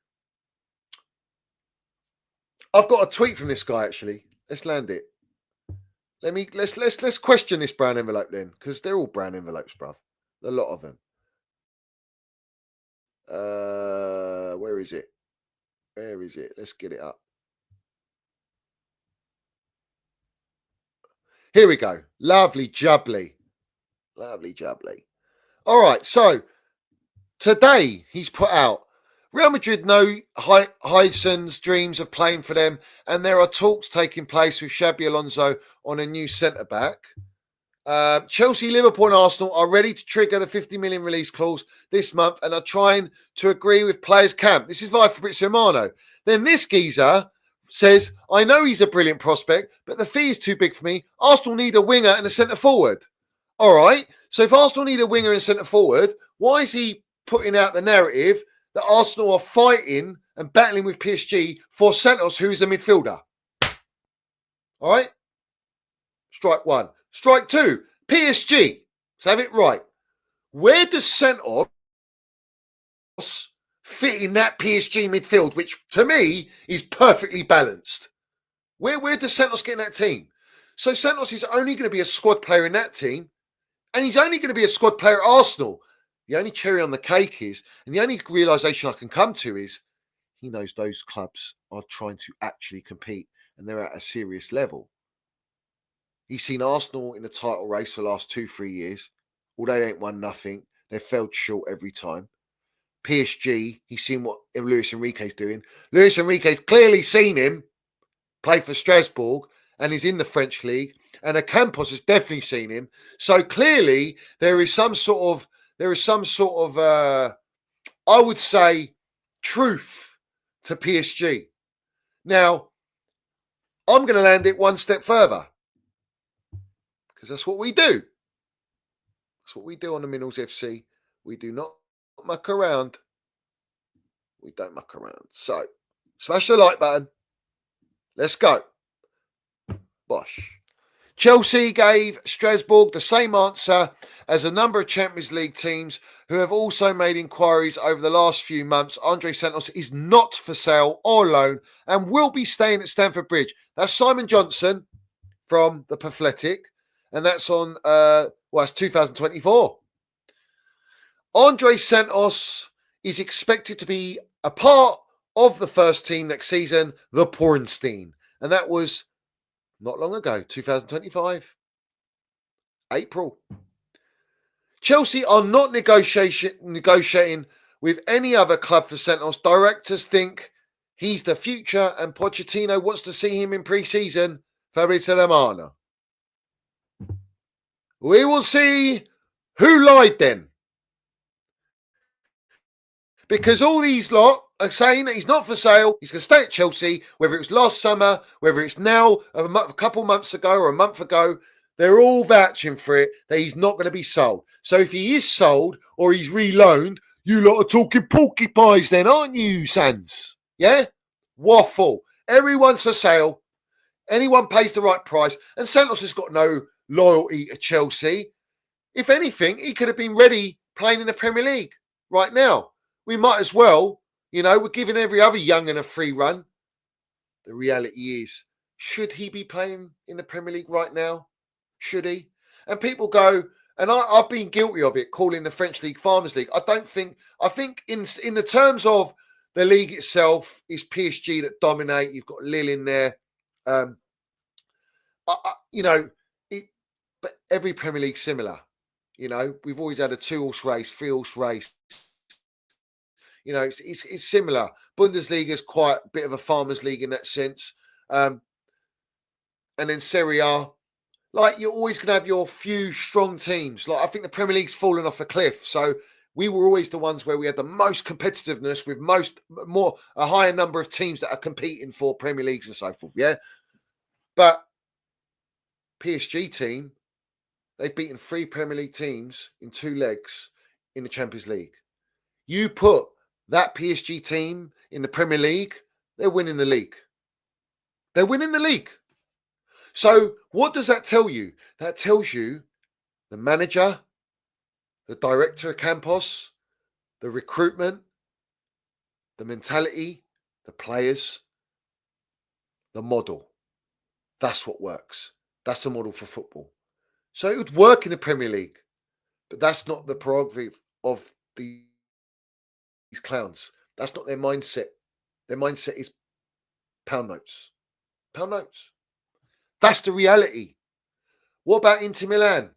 I've got a tweet from this guy, actually. Let's land it. Let's question this brown envelope then, because they're all brown envelopes, bruv. A lot of them. Where is it? Where is it? Let's get it up. Here we go. Lovely jubbly. Lovely jubbly. All right. So today he's put out, Real Madrid know Heinsohn's dreams of playing for them, and there are talks taking place with Xabi Alonso on a new centre-back. Chelsea, Liverpool and Arsenal are ready to trigger the 50 million release clause this month and are trying to agree with players' camp. This is via Fabrizio Romano. Then this geezer says, I know he's a brilliant prospect, but the fee is too big for me. Arsenal need a winger and a centre-forward. All right. So if Arsenal need a winger and a centre-forward, why is he putting out the narrative that Arsenal are fighting and battling with PSG for Santos, who is a midfielder? All right. Strike one. Strike two. PSG. Let's have it right. Where does Santos fit in that PSG midfield, which to me is perfectly balanced? Where does Santos get in that team? So Santos is only going to be a squad player in that team, and he's only going to be a squad player at Arsenal. The only cherry on the cake is, and the only realisation I can come to is, he knows those clubs are trying to actually compete and they're at a serious level. He's seen Arsenal in the title race for the last 2-3 years. Although they ain't won nothing, they've failed short every time. PSG, he's seen what Luis Enrique's doing. Luis Enrique's clearly seen him play for Strasbourg and he's in the French league. And Campos has definitely seen him. So clearly there is some sort of, I would say, truth to PSG. Now, I'm going to land it one step further because that's what we do. That's what we do on the Minerals FC. We do not muck around. We don't muck around. So, smash the like button. Let's go. Bosh. Chelsea gave Strasbourg the same answer as a number of Champions League teams who have also made inquiries over the last few months. Andrey Santos is not for sale or loan and will be staying at Stamford Bridge. That's Simon Johnson from The Pathetic, and that's on, it's 2024. Andrey Santos is expected to be a part of the first team next season, the Ornstein, and that was not long ago, 2025, April. Chelsea are not negotiating with any other club for Santos. Directors think he's the future and Pochettino wants to see him in pre-season for Romano. We will see who lied then. Because all these lot are saying that he's not for sale, he's going to stay at Chelsea, whether it was last summer, whether it's now, a couple months ago or a month ago, they're all vouching for it, that he's not going to be sold. So if he is sold or he's reloaned, you lot are talking porcupines then, aren't you, Sans? Yeah? Waffle. Everyone's for sale. Anyone pays the right price. And Santos has got no loyalty to Chelsea. If anything, he could have been ready playing in the Premier League right now. We might as well, we're giving every other young'un a free run. The reality is, should he be playing in the Premier League right now? Should he? And people go, and I've been guilty of it, calling the French League Farmers League. I think in the terms of the league itself, it's PSG that dominate. You've got Lille in there. But every Premier League's similar. We've always had a 2-horse race, 3-horse race. It's similar. Bundesliga is quite a bit of a farmers league in that sense. And then Serie A, you're always going to have your few strong teams. I think the Premier League's fallen off a cliff. So we were always the ones where we had the most competitiveness with a higher number of teams that are competing for Premier Leagues and so forth. Yeah. But PSG team, they've beaten 3 Premier League teams in 2 legs in the Champions League. You put that PSG team in the Premier League, they're winning the league. They're winning the league. So what does that tell you? That tells you the manager, the director of Campos, the recruitment, the mentality, the players, the model. That's what works. That's the model for football. So it would work in the Premier League, but that's not the prerogative of these clowns. That's not their mindset. Their mindset is pound notes. Pound notes. That's the reality. What about Inter Milan?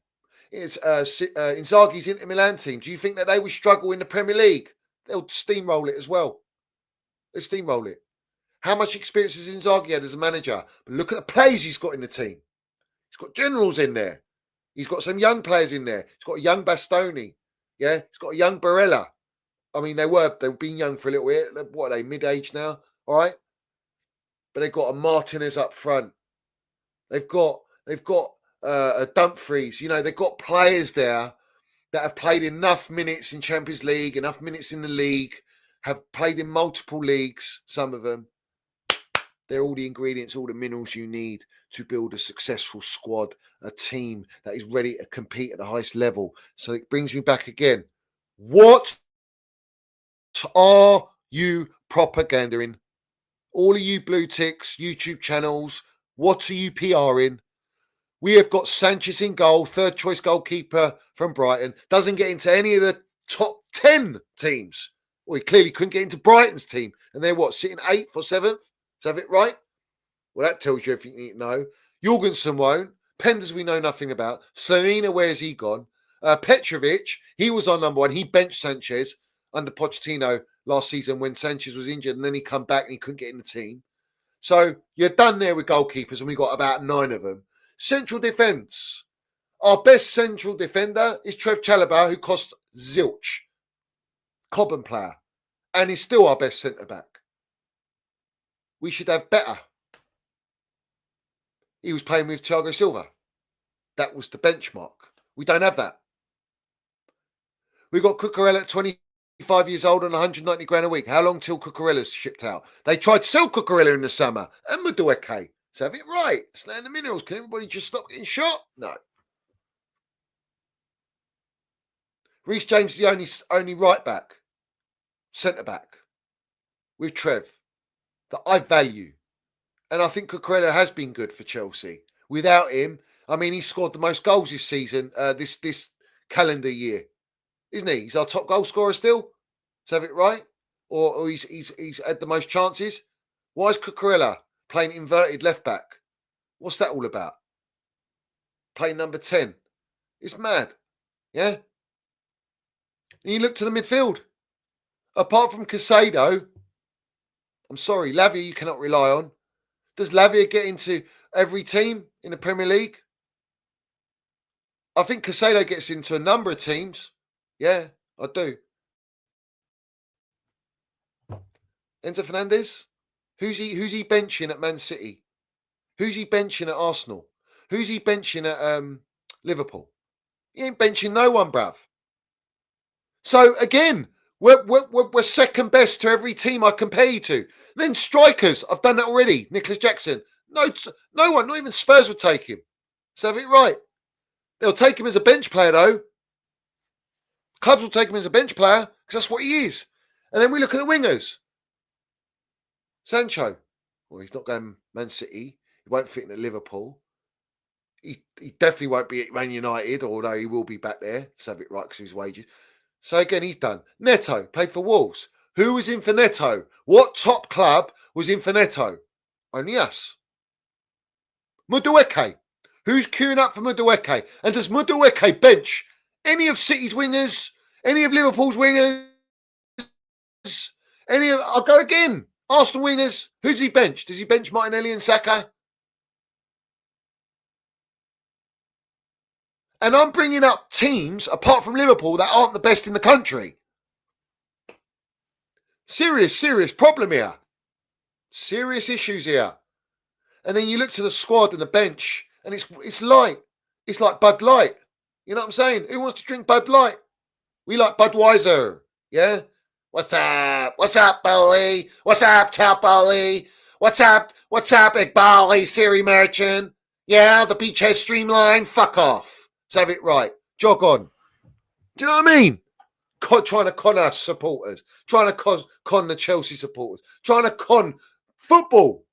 It's Inzaghi's Inter Milan team. Do you think that they would struggle in the Premier League? They'll steamroll it as well. They'll steamroll it. How much experience has Inzaghi had as a manager? But look at the players he's got in the team. He's got generals in there. He's got some young players in there. He's got a young Bastoni. Yeah, he's got a young Barella. I mean, they've been young for a little bit. What are they, mid-age now? All right. But they've got a Martinez up front. They've got a Dumfries. They've got players there that have played enough minutes in Champions League, enough minutes in the league, have played in multiple leagues, some of them. They're all the ingredients, all the minerals you need to build a successful squad, a team that is ready to compete at the highest level. So it brings me back again. What are you propaganding? All of you blue ticks, YouTube channels, what are you PRing? We have got Sanchez in goal, 3rd choice goalkeeper from Brighton. Doesn't get into any of the top 10 teams. Well, he clearly couldn't get into Brighton's team. And they're what, sitting 8th or 7th? Is that it right? Well, that tells you everything you need to know. Jorgensen won't. Penders we know nothing about. Slonina, where's he gone? Petrovic, he was our number 1. He benched Sanchez under Pochettino last season when Sanchez was injured, and then he come back and he couldn't get in the team. So you're done there with goalkeepers, and we got about 9 of them. Central defence. Our best central defender is Trev Chalobah, who cost zilch. Cobham player. And he's still our best centre-back. We should have better. He was playing with Thiago Silva. That was the benchmark. We don't have that. We got Cucurella at 25 years old and 190 grand a week. How long till Cucurella's shipped out? They tried to sell Cucurella in the summer. And Madueke. So have it right. Slaying the minerals. Can everybody just stop getting shot? No. Reece James is the only right back, centre back, with Trev, that I value. And I think Cucurella has been good for Chelsea. Without him, I mean, he scored the most goals this season, this calendar year, isn't he? He's our top goal scorer still. Let's have it right. Or he's had the most chances. Why is Cucurella playing inverted left back? What's that all about? Playing number 10. It's mad. Yeah? And you look to the midfield. Apart from Caicedo, I'm sorry, Lavia you cannot rely on. Does Lavia get into every team in the Premier League? I think Caicedo gets into a number of teams. Yeah, I do. Enzo Fernandez? Who's he benching at Man City? Who's he benching at Arsenal? Who's he benching at Liverpool? He ain't benching no one, bruv. So again, we're second best to every team I compare you to. Then strikers, I've done that already. Nicholas Jackson, no one, not even Spurs would take him. So have it right. They'll take him as a bench player though. Clubs will take him as a bench player because that's what he is. And then we look at the wingers. Sancho, well, he's not going Man City. He won't fit in at Liverpool. He definitely won't be at Man United, although he will be back there. So have it right because of his wages. So again, he's done. Neto played for Wolves. Who was in for Neto? What top club was in for Neto? Only us. Madueke. Who's queuing up for Madueke? And does Madueke bench any of City's wingers? Any of Liverpool's wingers? I'll go again. Arsenal wingers. Who's he bench? Does he bench Martinelli and Saka? And I'm bringing up teams, apart from Liverpool, that aren't the best in the country. Serious problem here. Serious issues here. And then you look to the squad and the bench, and it's light. It's like Bud Light. You know what I'm saying? Who wants to drink Bud Light? We like Budweiser. Yeah? What's up? What's up, Bolly? What's up, Top Bolly? What's up? What's up, Iqbali, Siri Merchant? Yeah, the Beachhead Streamline? Fuck off. Let's have it right. Jog on. Do you know what I mean? Trying to con us supporters. Trying to con the Chelsea supporters. Trying to con football.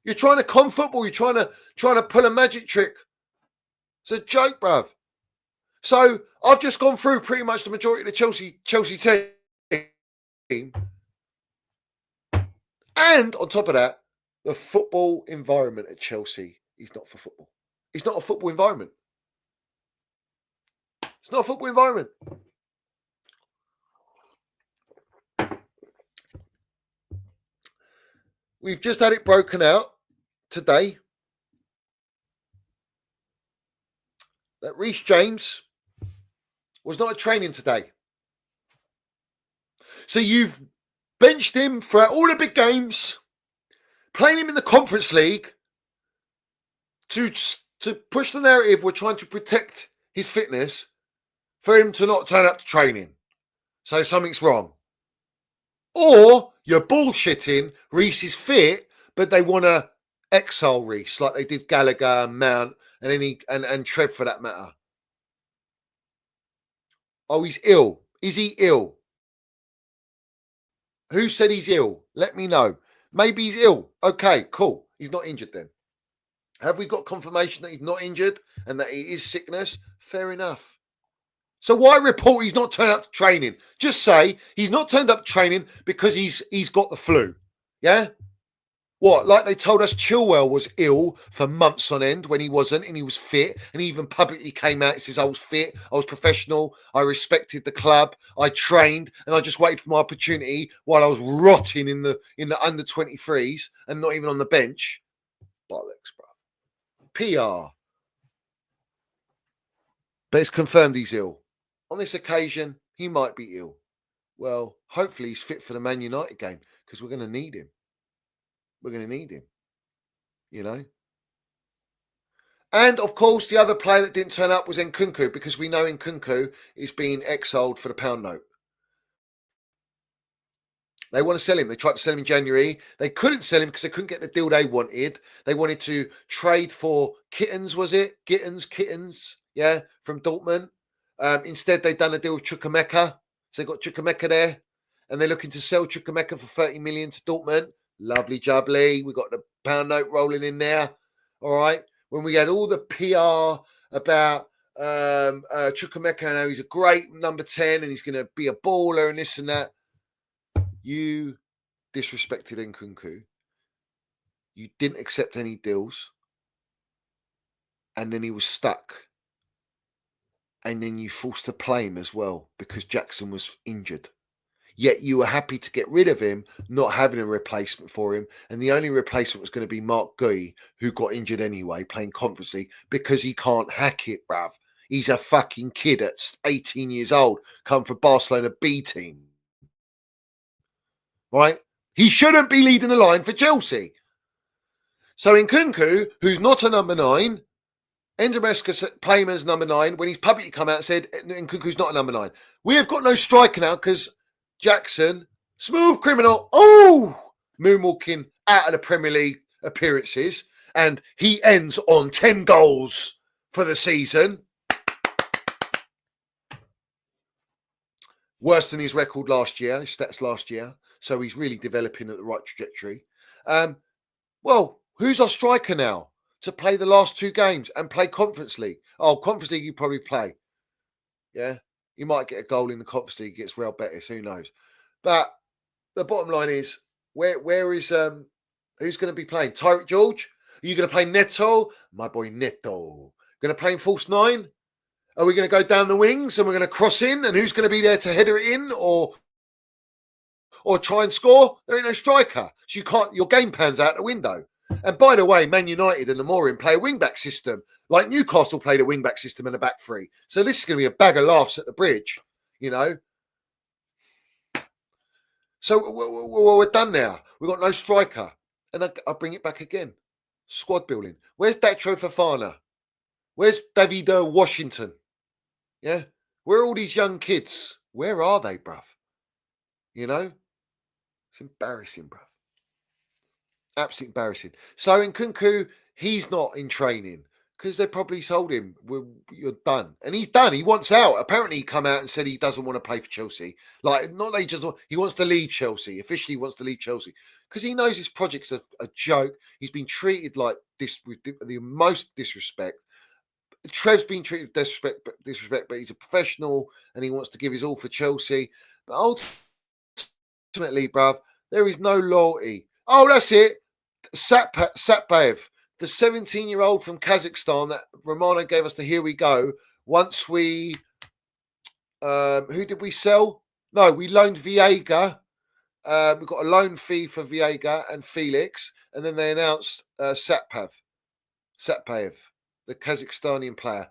You're trying to con football. You're trying to pull a magic trick. It's a joke, bruv. So I've just gone through pretty much the majority of the Chelsea team. And on top of that, the football environment at Chelsea is not for football. It's not a football environment. It's not a football environment. We've just had it broken out today that Reece James was not at training today. So you've benched him for all the big games, playing him in the Conference League to push the narrative we're trying to protect his fitness for him to not turn up to training. So something's wrong. Or you're bullshitting Reece is fit, but they want to exile Reece like they did Gallagher and Mount and Trev for that matter. Oh, he's ill. Is he ill? Who said he's ill? Let me know. Maybe he's ill. Okay, cool. He's not injured then. Have we got confirmation that he's not injured and that it is sickness? Fair enough. So why report he's not turned up to training? Just say he's not turned up to training because he's got the flu. Yeah? What? Like they told us Chilwell was ill for months on end when he wasn't, and he was fit, and he even publicly came out and says, I was fit, I was professional, I respected the club, I trained, and I just waited for my opportunity while I was rotting in the under 23s and not even on the bench. Bollocks, bro. PR. But it's confirmed he's ill. On this occasion, he might be ill. Well, hopefully he's fit for the Man United game because we're going to need him. We're going to need him, you know. And, of course, the other player that didn't turn up was Nkunku because we know Nkunku is being exiled for the pound note. They want to sell him. They tried to sell him in January. They couldn't sell him because they couldn't get the deal they wanted. They wanted to trade for Kittens, was it? Kittens, yeah, from Dortmund. Instead, they've done a deal with Chukwuemeka. So they've got Chukwuemeka there. And they're looking to sell Chukwuemeka for 30 million to Dortmund. Lovely jubbly. We got the pound note rolling in there. All right. When we had all the PR about Chukwuemeka and how he's a great number 10 and he's going to be a baller and this and that. You disrespected Nkunku. You didn't accept any deals. And then he was stuck. And then you forced to play him as well because Jackson was injured. Yet you were happy to get rid of him, not having a replacement for him. And the only replacement was going to be Mark Gui, who got injured anyway, playing Conference League, because he can't hack it, bruv. He's a fucking kid at 18 years old, come from Barcelona B team. Right? He shouldn't be leading the line for Chelsea. So Nkunku, who's not a number 9, Enzo Maresca play him as number 9 when he's publicly come out and said Nkunku's not a number 9. We have got no striker now because Jackson, smooth criminal, moonwalking out of the Premier League appearances, and he ends on 10 goals for the season. Worse than his record last year, his stats last year. So he's really developing at the right trajectory. Well, who's our striker now to play the last 2 games and play Conference League? Oh, Conference League you probably play. Yeah. You might get a goal in the Conference League against Real Betis, who knows? But the bottom line is, where is who's going to be playing? Tyreek George? Are you going to play Neto? My boy Neto. Going to play in false 9? Are we going to go down the wings and we're going to cross in? And who's going to be there to header it in or try and score? There ain't no striker, so you can't. Your game plan's out the window. And by the way, Man United and the Morin play a wing-back system, like Newcastle played a wing-back system and a back 3. So this is going to be a bag of laughs at the bridge, you know. So we're done now. We've got no striker. And I'll bring it back again. Squad building. Where's Datro Fofana? Where's David Washington? Yeah? Where are all these young kids? Where are they, bruv? You know? It's embarrassing, bruv. Absolutely embarrassing. So Nkunku, he's not in training because they probably told him, you're done. And he's done. He wants out. Apparently he come out and said he doesn't want to play for Chelsea. Like, not that he wants to leave Chelsea. Officially he wants to leave Chelsea because he knows this project's a joke. He's been treated like this with the most disrespect. Trev's been treated with disrespect, but he's a professional and he wants to give his all for Chelsea. But ultimately, bruv, there is no loyalty. Oh, that's it. Satbayev, the 17-year-old from Kazakhstan that Romano gave us the here we go. Once we, who did we sell? No, we loaned Viega. We got a loan fee for Viega and Felix. And then they announced Satbayev, the Kazakhstanian player.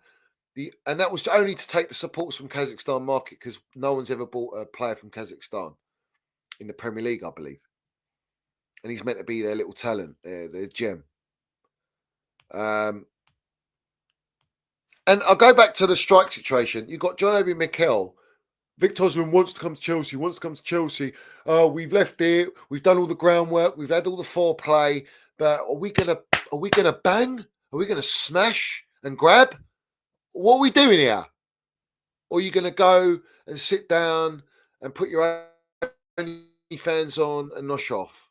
And that was only to take the supports from Kazakhstan market because no one's ever bought a player from Kazakhstan in the Premier League, I believe. And he's meant to be their little talent, their gem. And I'll go back to the strike situation. You've got John Obi Mikel. Victor Osimhen wants to come to Chelsea. We've left it. We've done all the groundwork. We've had all the foreplay. But are we gonna bang? Are we gonna smash and grab? What are we doing here? Or are you gonna go and sit down and put your own fans on and nosh off?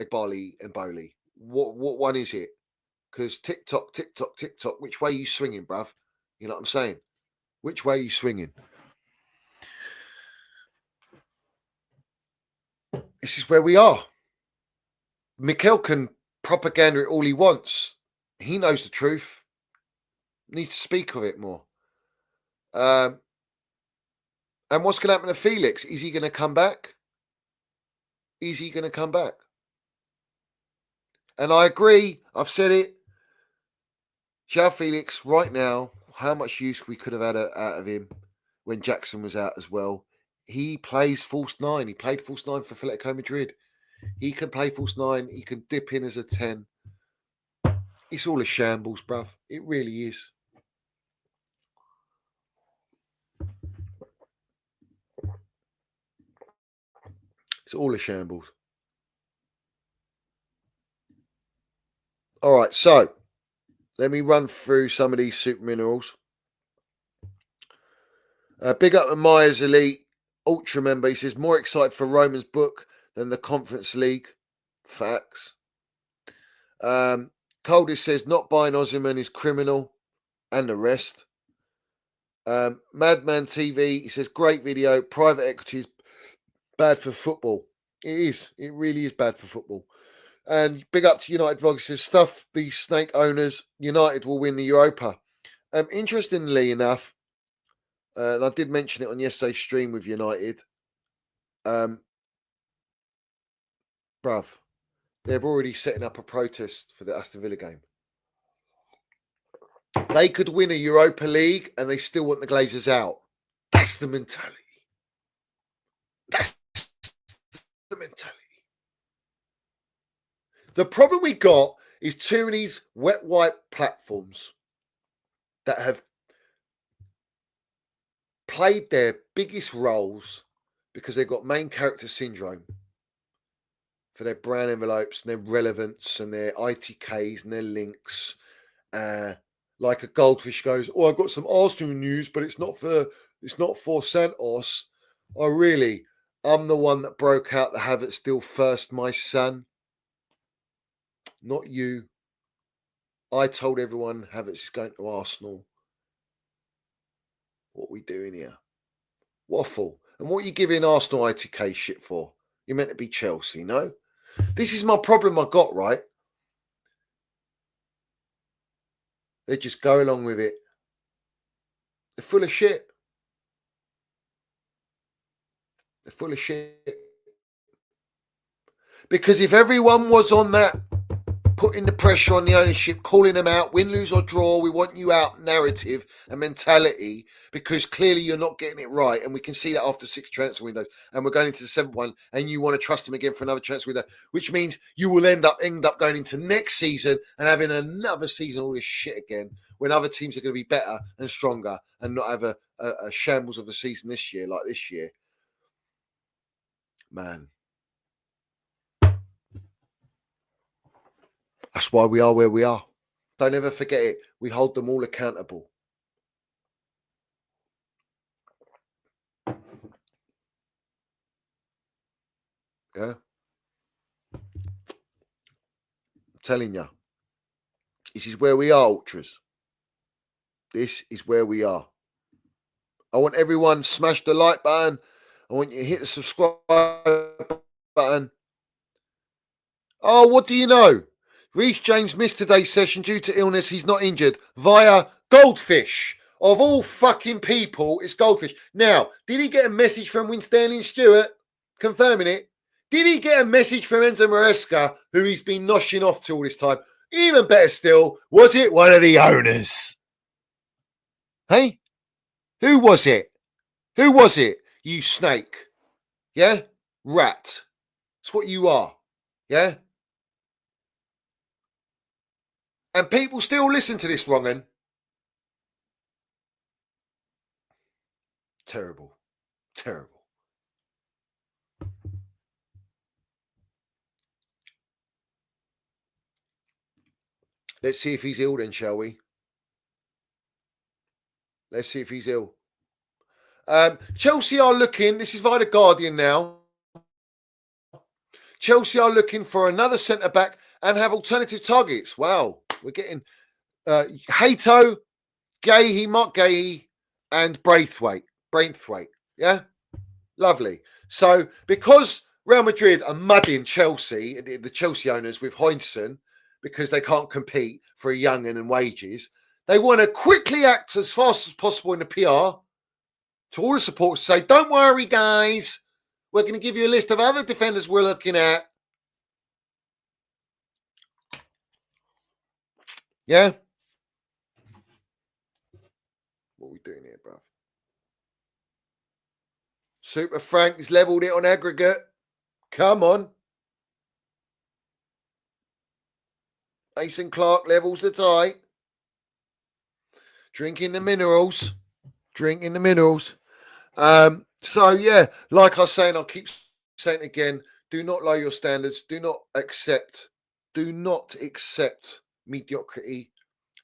Igbali and Bowley. What one is it? Because TikTok, which way are you swinging, bruv? You know what I'm saying? Which way are you swinging? This is where we are. Mikel can propaganda it all he wants. He knows the truth. Needs to speak of it more. And what's going to happen to Felix? Is he going to come back? Is he going to come back? And I agree. I've said it. João Felix, right now, how much use we could have had out of him when Jackson was out as well. He plays false nine. He played false nine for Atletico Madrid. He can play false nine. He can dip in as a 10. It's all a shambles, bruv. It really is. It's all a shambles. All right, so let me run through some of these super minerals. Big up to Myers Elite Ultra member. He says, more excited for Roman's book than the Conference League. Facts. Coldest says, not buying Osimhen is criminal. And the rest. Madman TV, he says, great video. Private equity is bad for football. It is. It really is bad for football. And big up to United Vlog. He says, stuff these snake owners. United will win the Europa. Interestingly enough, and I did mention it on yesterday's stream with United. Bruv, they're already setting up a protest for the Aston Villa game. They could win a Europa League and they still want the Glazers out. That's the mentality. That's the mentality. The problem we got is too many wet wipe platforms that have played their biggest roles because they've got main character syndrome for their brand envelopes and their relevance and their ITKs and their links. Like a goldfish goes, oh, I've got some Arsenal news, but it's not for Santos. Oh, really? I'm the one that broke out the have it still first, my son. Not you. I told everyone Havertz is going to Arsenal. What are we doing here? Waffle. And what are you giving Arsenal ITK shit for? You're meant to be Chelsea, no? This is my problem I got, right? They just go along with it. They're full of shit. They're full of shit. Because if everyone was on that, putting the pressure on the ownership, calling them out, win, lose or draw, we want you out narrative and mentality, because clearly you're not getting it right. And we can see that after 6 transfer windows. And we're going into the 7th one, and you want to trust them again for another transfer window, which means you will end up going into next season and having another season all this shit again, when other teams are going to be better and stronger and not have a shambles of a season this year like this year. Man. That's why we are where we are. Don't ever forget it. We hold them all accountable. Yeah. I'm telling you. This is where we are, Ultras. This is where we are. I want everyone smash the like button. I want you to hit the subscribe button. Oh, what do you know? Reece James missed today's session due to illness. He's not injured. Via Goldfish. Of all fucking people, it's Goldfish. Now, did he get a message from Winstanley Stewart confirming it? Did he get a message from Enzo Maresca, who he's been noshing off to all this time? Even better still, was it one of the owners? Hey? Who was it? Who was it? You snake. Yeah? Rat. That's what you are. Yeah? And people still listen to this, wrong'un. Terrible. Terrible. Let's see if he's ill then, shall we? Let's see if he's ill. Chelsea are looking, this is via The Guardian now. Chelsea are looking for another centre-back and have alternative targets. Wow. We're getting Hato, Gahey, Mark Gahey, and Braithwaite. Yeah? Lovely. So, because Real Madrid are mudding Chelsea, the Chelsea owners, with Heinsohn because they can't compete for a young'un and wages. They want to quickly act as fast as possible in the PR to all the supporters to say, don't worry, guys. We're going to give you a list of other defenders we're looking at. Yeah? What are we doing here, bro? Super Frank has levelled it on aggregate. Come on. Mason Clark levels the tie. Drinking the minerals. Drinking the minerals. So, yeah, like I was saying, I'll keep saying it again. Do not lower your standards. Do not accept mediocrity.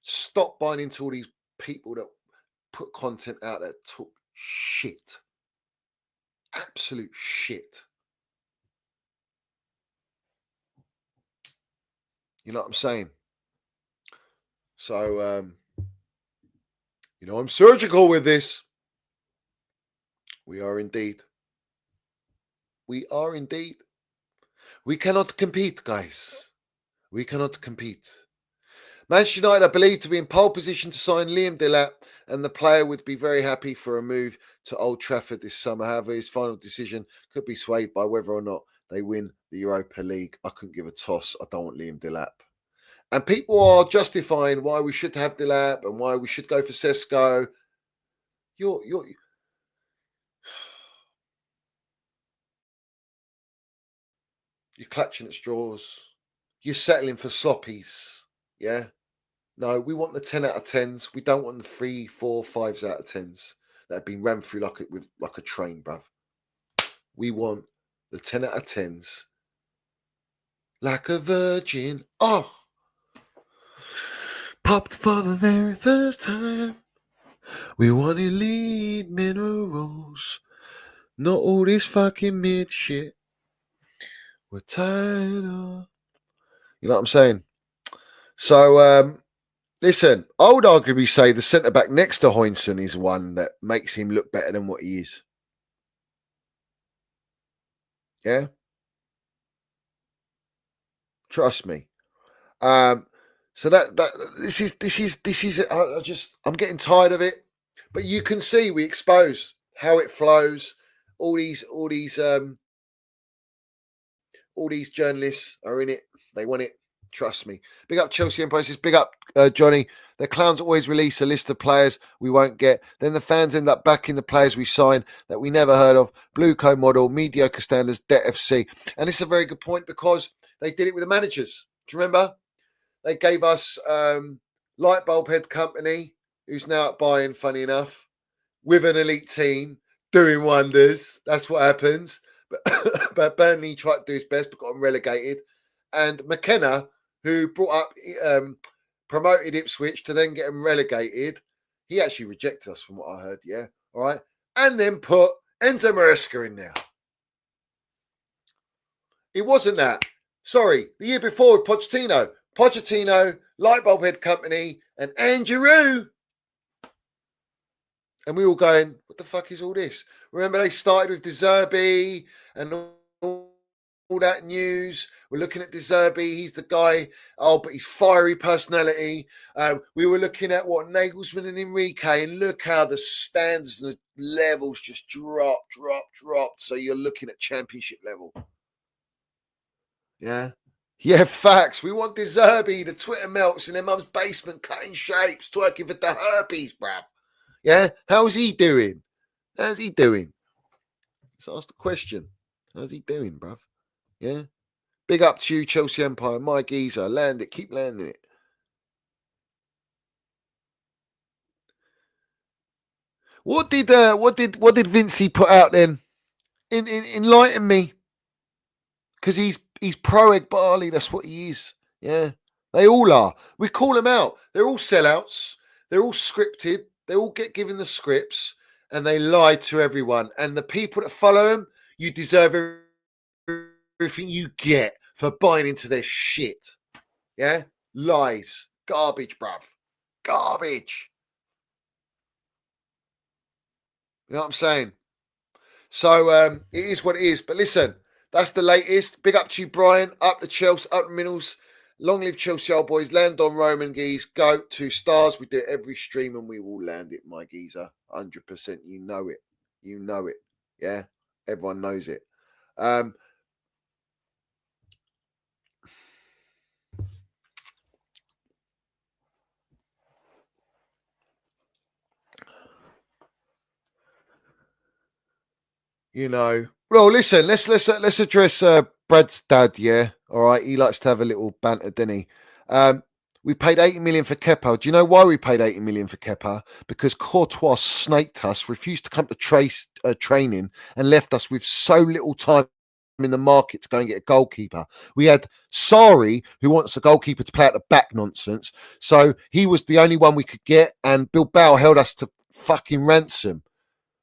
Stop buying into all these people that put content out that talk shit. Absolute shit. You know what I'm saying? So, I'm surgical with this. We are indeed. We are indeed. We cannot compete, guys. We cannot compete. Manchester United are believed to be in pole position to sign Liam Delap, and the player would be very happy for a move to Old Trafford this summer. However, his final decision could be swayed by whether or not they win the Europa League. I couldn't give a toss. I don't want Liam Delap. And people are justifying why we should have Delap and why we should go for Sesko. You're clutching at straws. You're settling for sloppies. Yeah? No, we want the 10 out of 10s. We don't want the 3, 4, 5s out of 10s that have been ran through like a train, bruv. We want the 10 out of 10s. Like a virgin. Oh! Popped for the very first time. We want elite minerals. Not all this fucking mid shit. We're tired of... You know what I'm saying? So, listen, I would arguably say the centre-back next to Heinsohn is one that makes him look better than what he is. Yeah? Trust me. So this is I'm getting tired of it. But you can see we expose how it flows. All these journalists are in it. They want it. Trust me. Big up Chelsea and Process. Big up Johnny. The clowns always release a list of players we won't get. Then the fans end up backing the players we sign that we never heard of. Blue Co model, mediocre standards, debt FC. And it's a very good point because they did it with the managers. Do you remember? They gave us Light Bulb Head Company, who's now at Bayern, funny enough, with an elite team, doing wonders. That's what happens. But Burnley tried to do his best, but got him relegated. And McKenna, who brought up, promoted Ipswich to then get him relegated. He actually rejected us from what I heard, yeah? All right. And then put Enzo Maresca in there. It wasn't that. Sorry, the year before with Pochettino, Lightbulb Head Company, and Andrew. And we were all going, what the fuck is all this? Remember they started with De Zerbi and all that news. We're looking at De Zerbi. He's the guy. Oh, but he's fiery personality. We were looking at what Nagelsmann and Enrique, and look how the standards and the levels just dropped. So you're looking at championship level. Yeah. Yeah, facts. We want De Zerbi, the Twitter melts in their mum's basement, cutting shapes, twerking for the herpes, bruv. Yeah? How's he doing? How's he doing? Let's ask the question. How's he doing, bruv? Yeah? Big up to you, Chelsea Empire. My geezer. Land it. Keep landing it. What did Vincey put out then? Enlighten me. Because he's pro Egbali. That's what he is. Yeah. They all are. We call them out. They're all sellouts. They're all scripted. They all get given the scripts and they lie to everyone. And the people that follow them, you deserve everything you get for buying into their shit. Yeah? Lies. Garbage, bruv. Garbage. You know what I'm saying? So it is what it is. But listen, That's the latest. Big up to you, Brian. Up the Chelsea, up the Minnals. Long live Chelsea, old boys. Land on Roman, geese. Go 2 stars. We do it every stream and we will land it, my geezer. 100%. You know it. You know it. Yeah? Everyone knows it. You know. Well, listen, let's address Brad's dad, yeah? All right. He likes to have a little banter, doesn't he? We paid 80 million for Kepa. Do you know why we paid 80 million for Kepa? Because Courtois snaked us, refused to come to training, and left us with so little time in the market to go and get a goalkeeper. We had Sari, who wants a goalkeeper to play at the back nonsense. So he was the only one we could get, and Bilbao held us to fucking ransom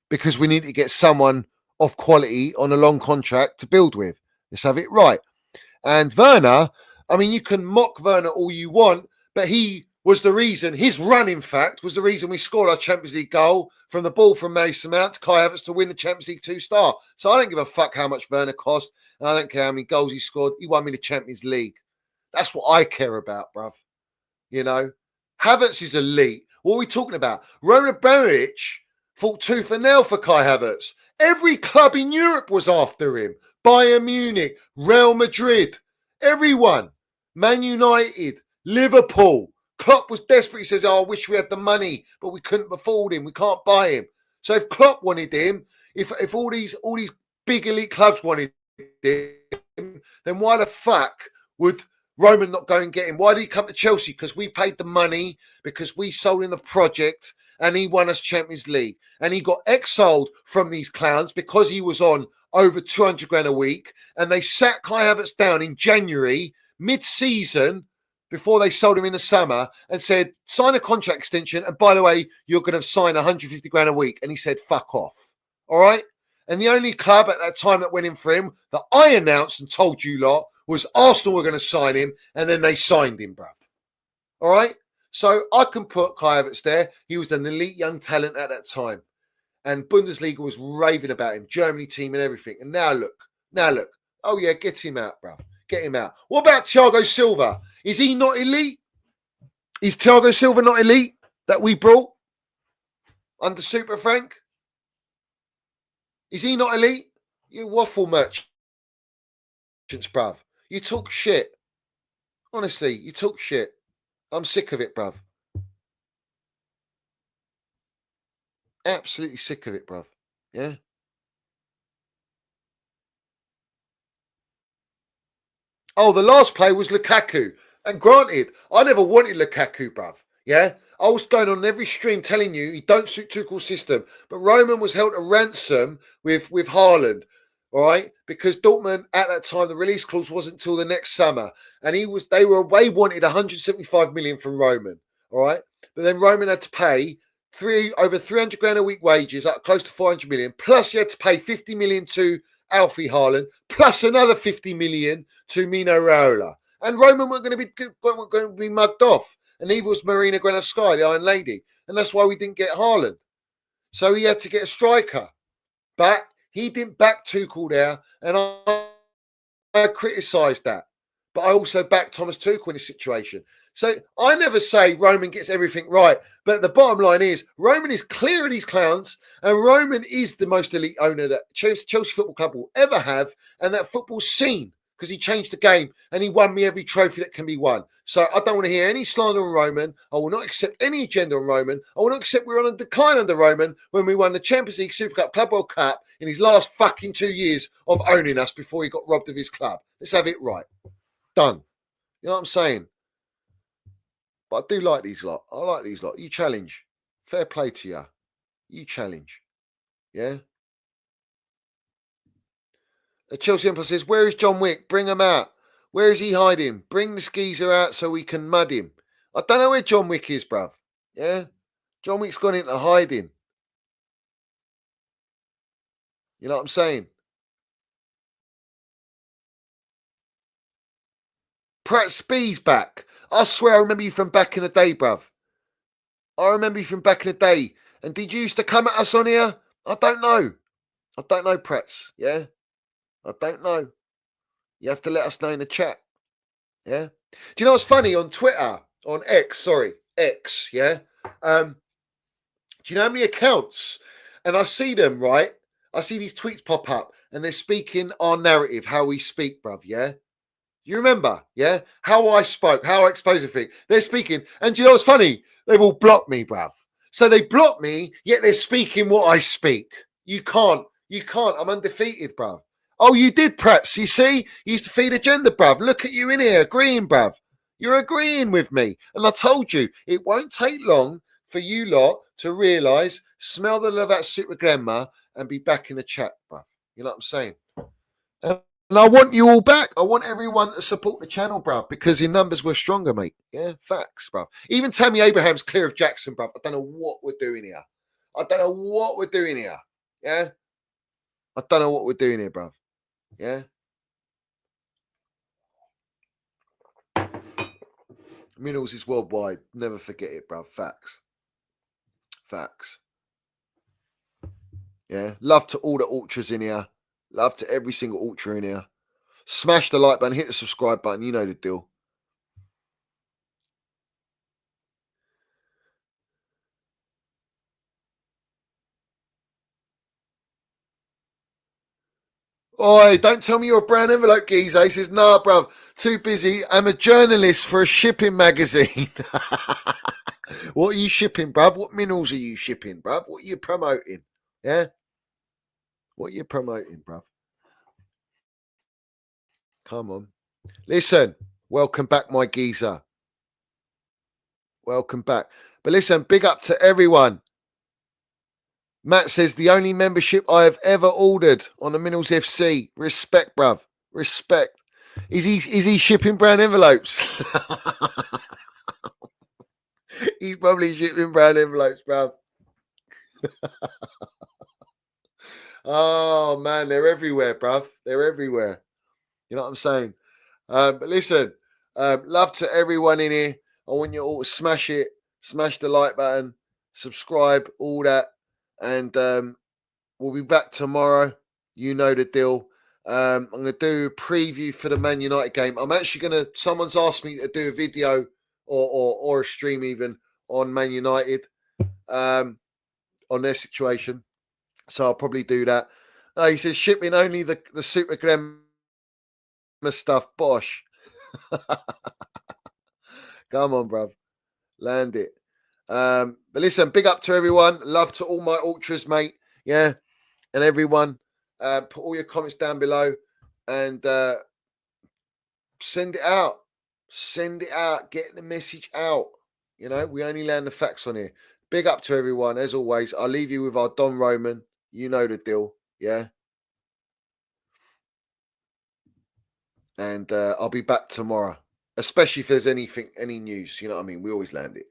because we needed to get someone of quality on a long contract to build with. Let's have it right. And Werner, I mean, you can mock Werner all you want, but he was the reason, his run, in fact, was the reason we scored our Champions League goal from the ball from Mason Mount to Kai Havertz to win the Champions League 2-star. So I don't give a fuck how much Werner cost, and I don't care how many goals he scored. He won me the Champions League. That's what I care about, bruv. You know? Havertz is elite. What are we talking about? Roman Abramovich fought tooth and nail for Kai Havertz. Every club in Europe was after him. Bayern Munich, Real Madrid, everyone. Man United, Liverpool. Klopp was desperate. He says, I wish we had the money, but we couldn't afford him. We can't buy him. So if Klopp wanted him, if all these big elite clubs wanted him, then why the fuck would Roman not go and get him? Why did he come to Chelsea? Because we paid the money, because we sold him the project, and he won us Champions League. And he got exiled from these clowns because he was on over 200 grand a week. And they sat Kai Havertz down in January, mid-season, before they sold him in the summer, and said, sign a contract extension. And by the way, you're going to sign 150 grand a week. And he said, fuck off. All right? And the only club at that time that went in for him that I announced and told you lot was Arsenal were going to sign him. And then they signed him, bruv. All right? So I can put Kai Havertz there. He was an elite young talent at that time. And Bundesliga was raving about him, Germany team and everything. And now look. Oh, yeah, get him out, bruv. Get him out. What about Thiago Silva? Is he not elite? Is Thiago Silva not elite that we brought under Super Frank? Is he not elite? You waffle merchants, bruv. You talk shit. Honestly, you talk shit. I'm sick of it, bruv. Absolutely sick of it, bruv. Yeah? Oh, the last play was Lukaku. And granted, I never wanted Lukaku, bruv. Yeah? I was going on every stream telling you he don't suit Tuchel's system. But Roman was held to ransom with Haaland. All right? Because Dortmund, at that time, the release clause wasn't until the next summer. And they wanted 175 million from Roman. All right? But then Roman had to pay over 300 grand a week wages, up close to 400 million. Plus, you had to pay 50 million to Alfie Haaland, plus another 50 million to Mino Raiola. And Roman weren't going to be mugged off. And neither was Marina Granovskaya, the Iron Lady. And that's why we didn't get Haaland. So he had to get a striker. But he didn't back Tuchel there. And I criticised that. But I also backed Thomas Tuchel in this situation. So I never say Roman gets everything right. But the bottom line is Roman is clear of these clowns. And Roman is the most elite owner that Chelsea Football Club will ever have. And that football's seen. Because he changed the game and he won me every trophy that can be won. So I don't want to hear any slander on Roman. I will not accept any agenda on Roman. I will not accept we're on a decline under Roman when we won the Champions League, Super Cup, Club World Cup in his last fucking 2 years of owning us before he got robbed of his club. Let's have it right. Done. You know what I'm saying? But I do like these lot. I like these lot. You challenge. Fair play to you. You challenge. Yeah? Chelsea Emperor says, where is John Wick? Bring him out. Where is he hiding? Bring the skeezer out so we can mud him. I don't know where John Wick is, bruv. Yeah? John Wick's gone into hiding. You know what I'm saying? Pratt Speed's back. I swear I remember you from back in the day, bruv. I remember you from back in the day. And did you used to come at us on here? I don't know. I don't know, Prats. Yeah? I don't know. You have to let us know in the chat. Yeah. Do you know what's funny on Twitter, on X, yeah? Do you know how many accounts? And I see them, right? I see these tweets pop up and they're speaking our narrative, how we speak, bruv, yeah? You remember, yeah? How I spoke, how I exposed everything. They're speaking. And do you know what's funny? They've all blocked me, bruv. So they block me, yet they're speaking what I speak. You can't. I'm undefeated, bruv. Oh, you did, Prats. You see? You used to feed agenda, bruv. Look at you in here agreeing, bruv. You're agreeing with me. And I told you, it won't take long for you lot to realise, smell the love out super grandma and be back in the chat, bruv. You know what I'm saying? And I want you all back. I want everyone to support the channel, bruv, because in numbers we're stronger, mate. Yeah, facts, bruv. Even Tammy Abraham's clear of Jackson, bruv. I don't know what we're doing here. Yeah? I don't know what we're doing here, bruv. Yeah? Minerals is worldwide. Never forget it, bruv. Facts. Yeah? Love to all the ultras in here. Love to every single ultra in here. Smash the like button. Hit the subscribe button. You know the deal. Oi, don't tell me you're a brown envelope geezer. He says, nah, bruv, too busy. I'm a journalist for a shipping magazine. What are you shipping, bruv? What minerals are you shipping, bruv? What are you promoting? Yeah? What are you promoting, bruv? Come on. Listen, welcome back, my geezer. Welcome back. But listen, big up to everyone. Matt says, the only membership I have ever ordered on the Minerals FC. Respect, bruv. Respect. Is he shipping brown envelopes? He's probably shipping brown envelopes, bruv. Oh, man, they're everywhere, bruv. They're everywhere. You know what I'm saying? But listen, love to everyone in here. I want you all to smash it. Smash the like button. Subscribe, all that. And we'll be back tomorrow. You know the deal. I'm going to do a preview for the Man United game. I'm actually going to... Someone's asked me to do a video or a stream even on Man United, on their situation. So I'll probably do that. He says, shipping only the super glamour stuff. Bosh. Come on, bruv. Land it. But listen, big up to everyone. Love to all my ultras, mate. Yeah. And everyone. Put all your comments down below and send it out. Send it out. Get the message out. You know, we only land the facts on here. Big up to everyone. As always, I'll leave you with our Don Roman. You know the deal. Yeah. And I'll be back tomorrow. Especially if there's any news. You know what I mean? We always land it.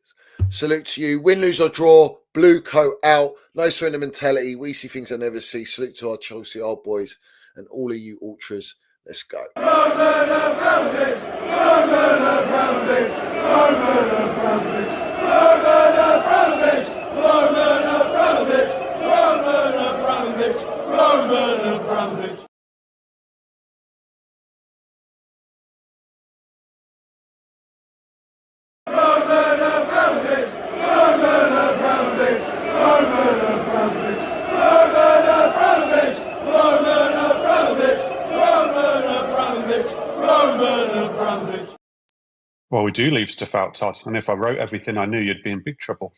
Salute to you. Win, lose or draw. Blue coat out. No surrender mentality. We see things I never see. Salute to our Chelsea old boys and all of you ultras. Let's go. Roman Abramovich. Roman Abramovich. Roman Abramovich. Roman Abramovich. Roman Abramovich. Roman Abramovich. Roman Abramovich. Roman Abramovich, Roman Abramovich, Roman Abramovich, Roman Abramovich, Roman Abramovich, Roman Abramovich, Roman Abramovich. Well, we do leave stuff out, Todd, and if I wrote everything, I knew you'd be in big trouble.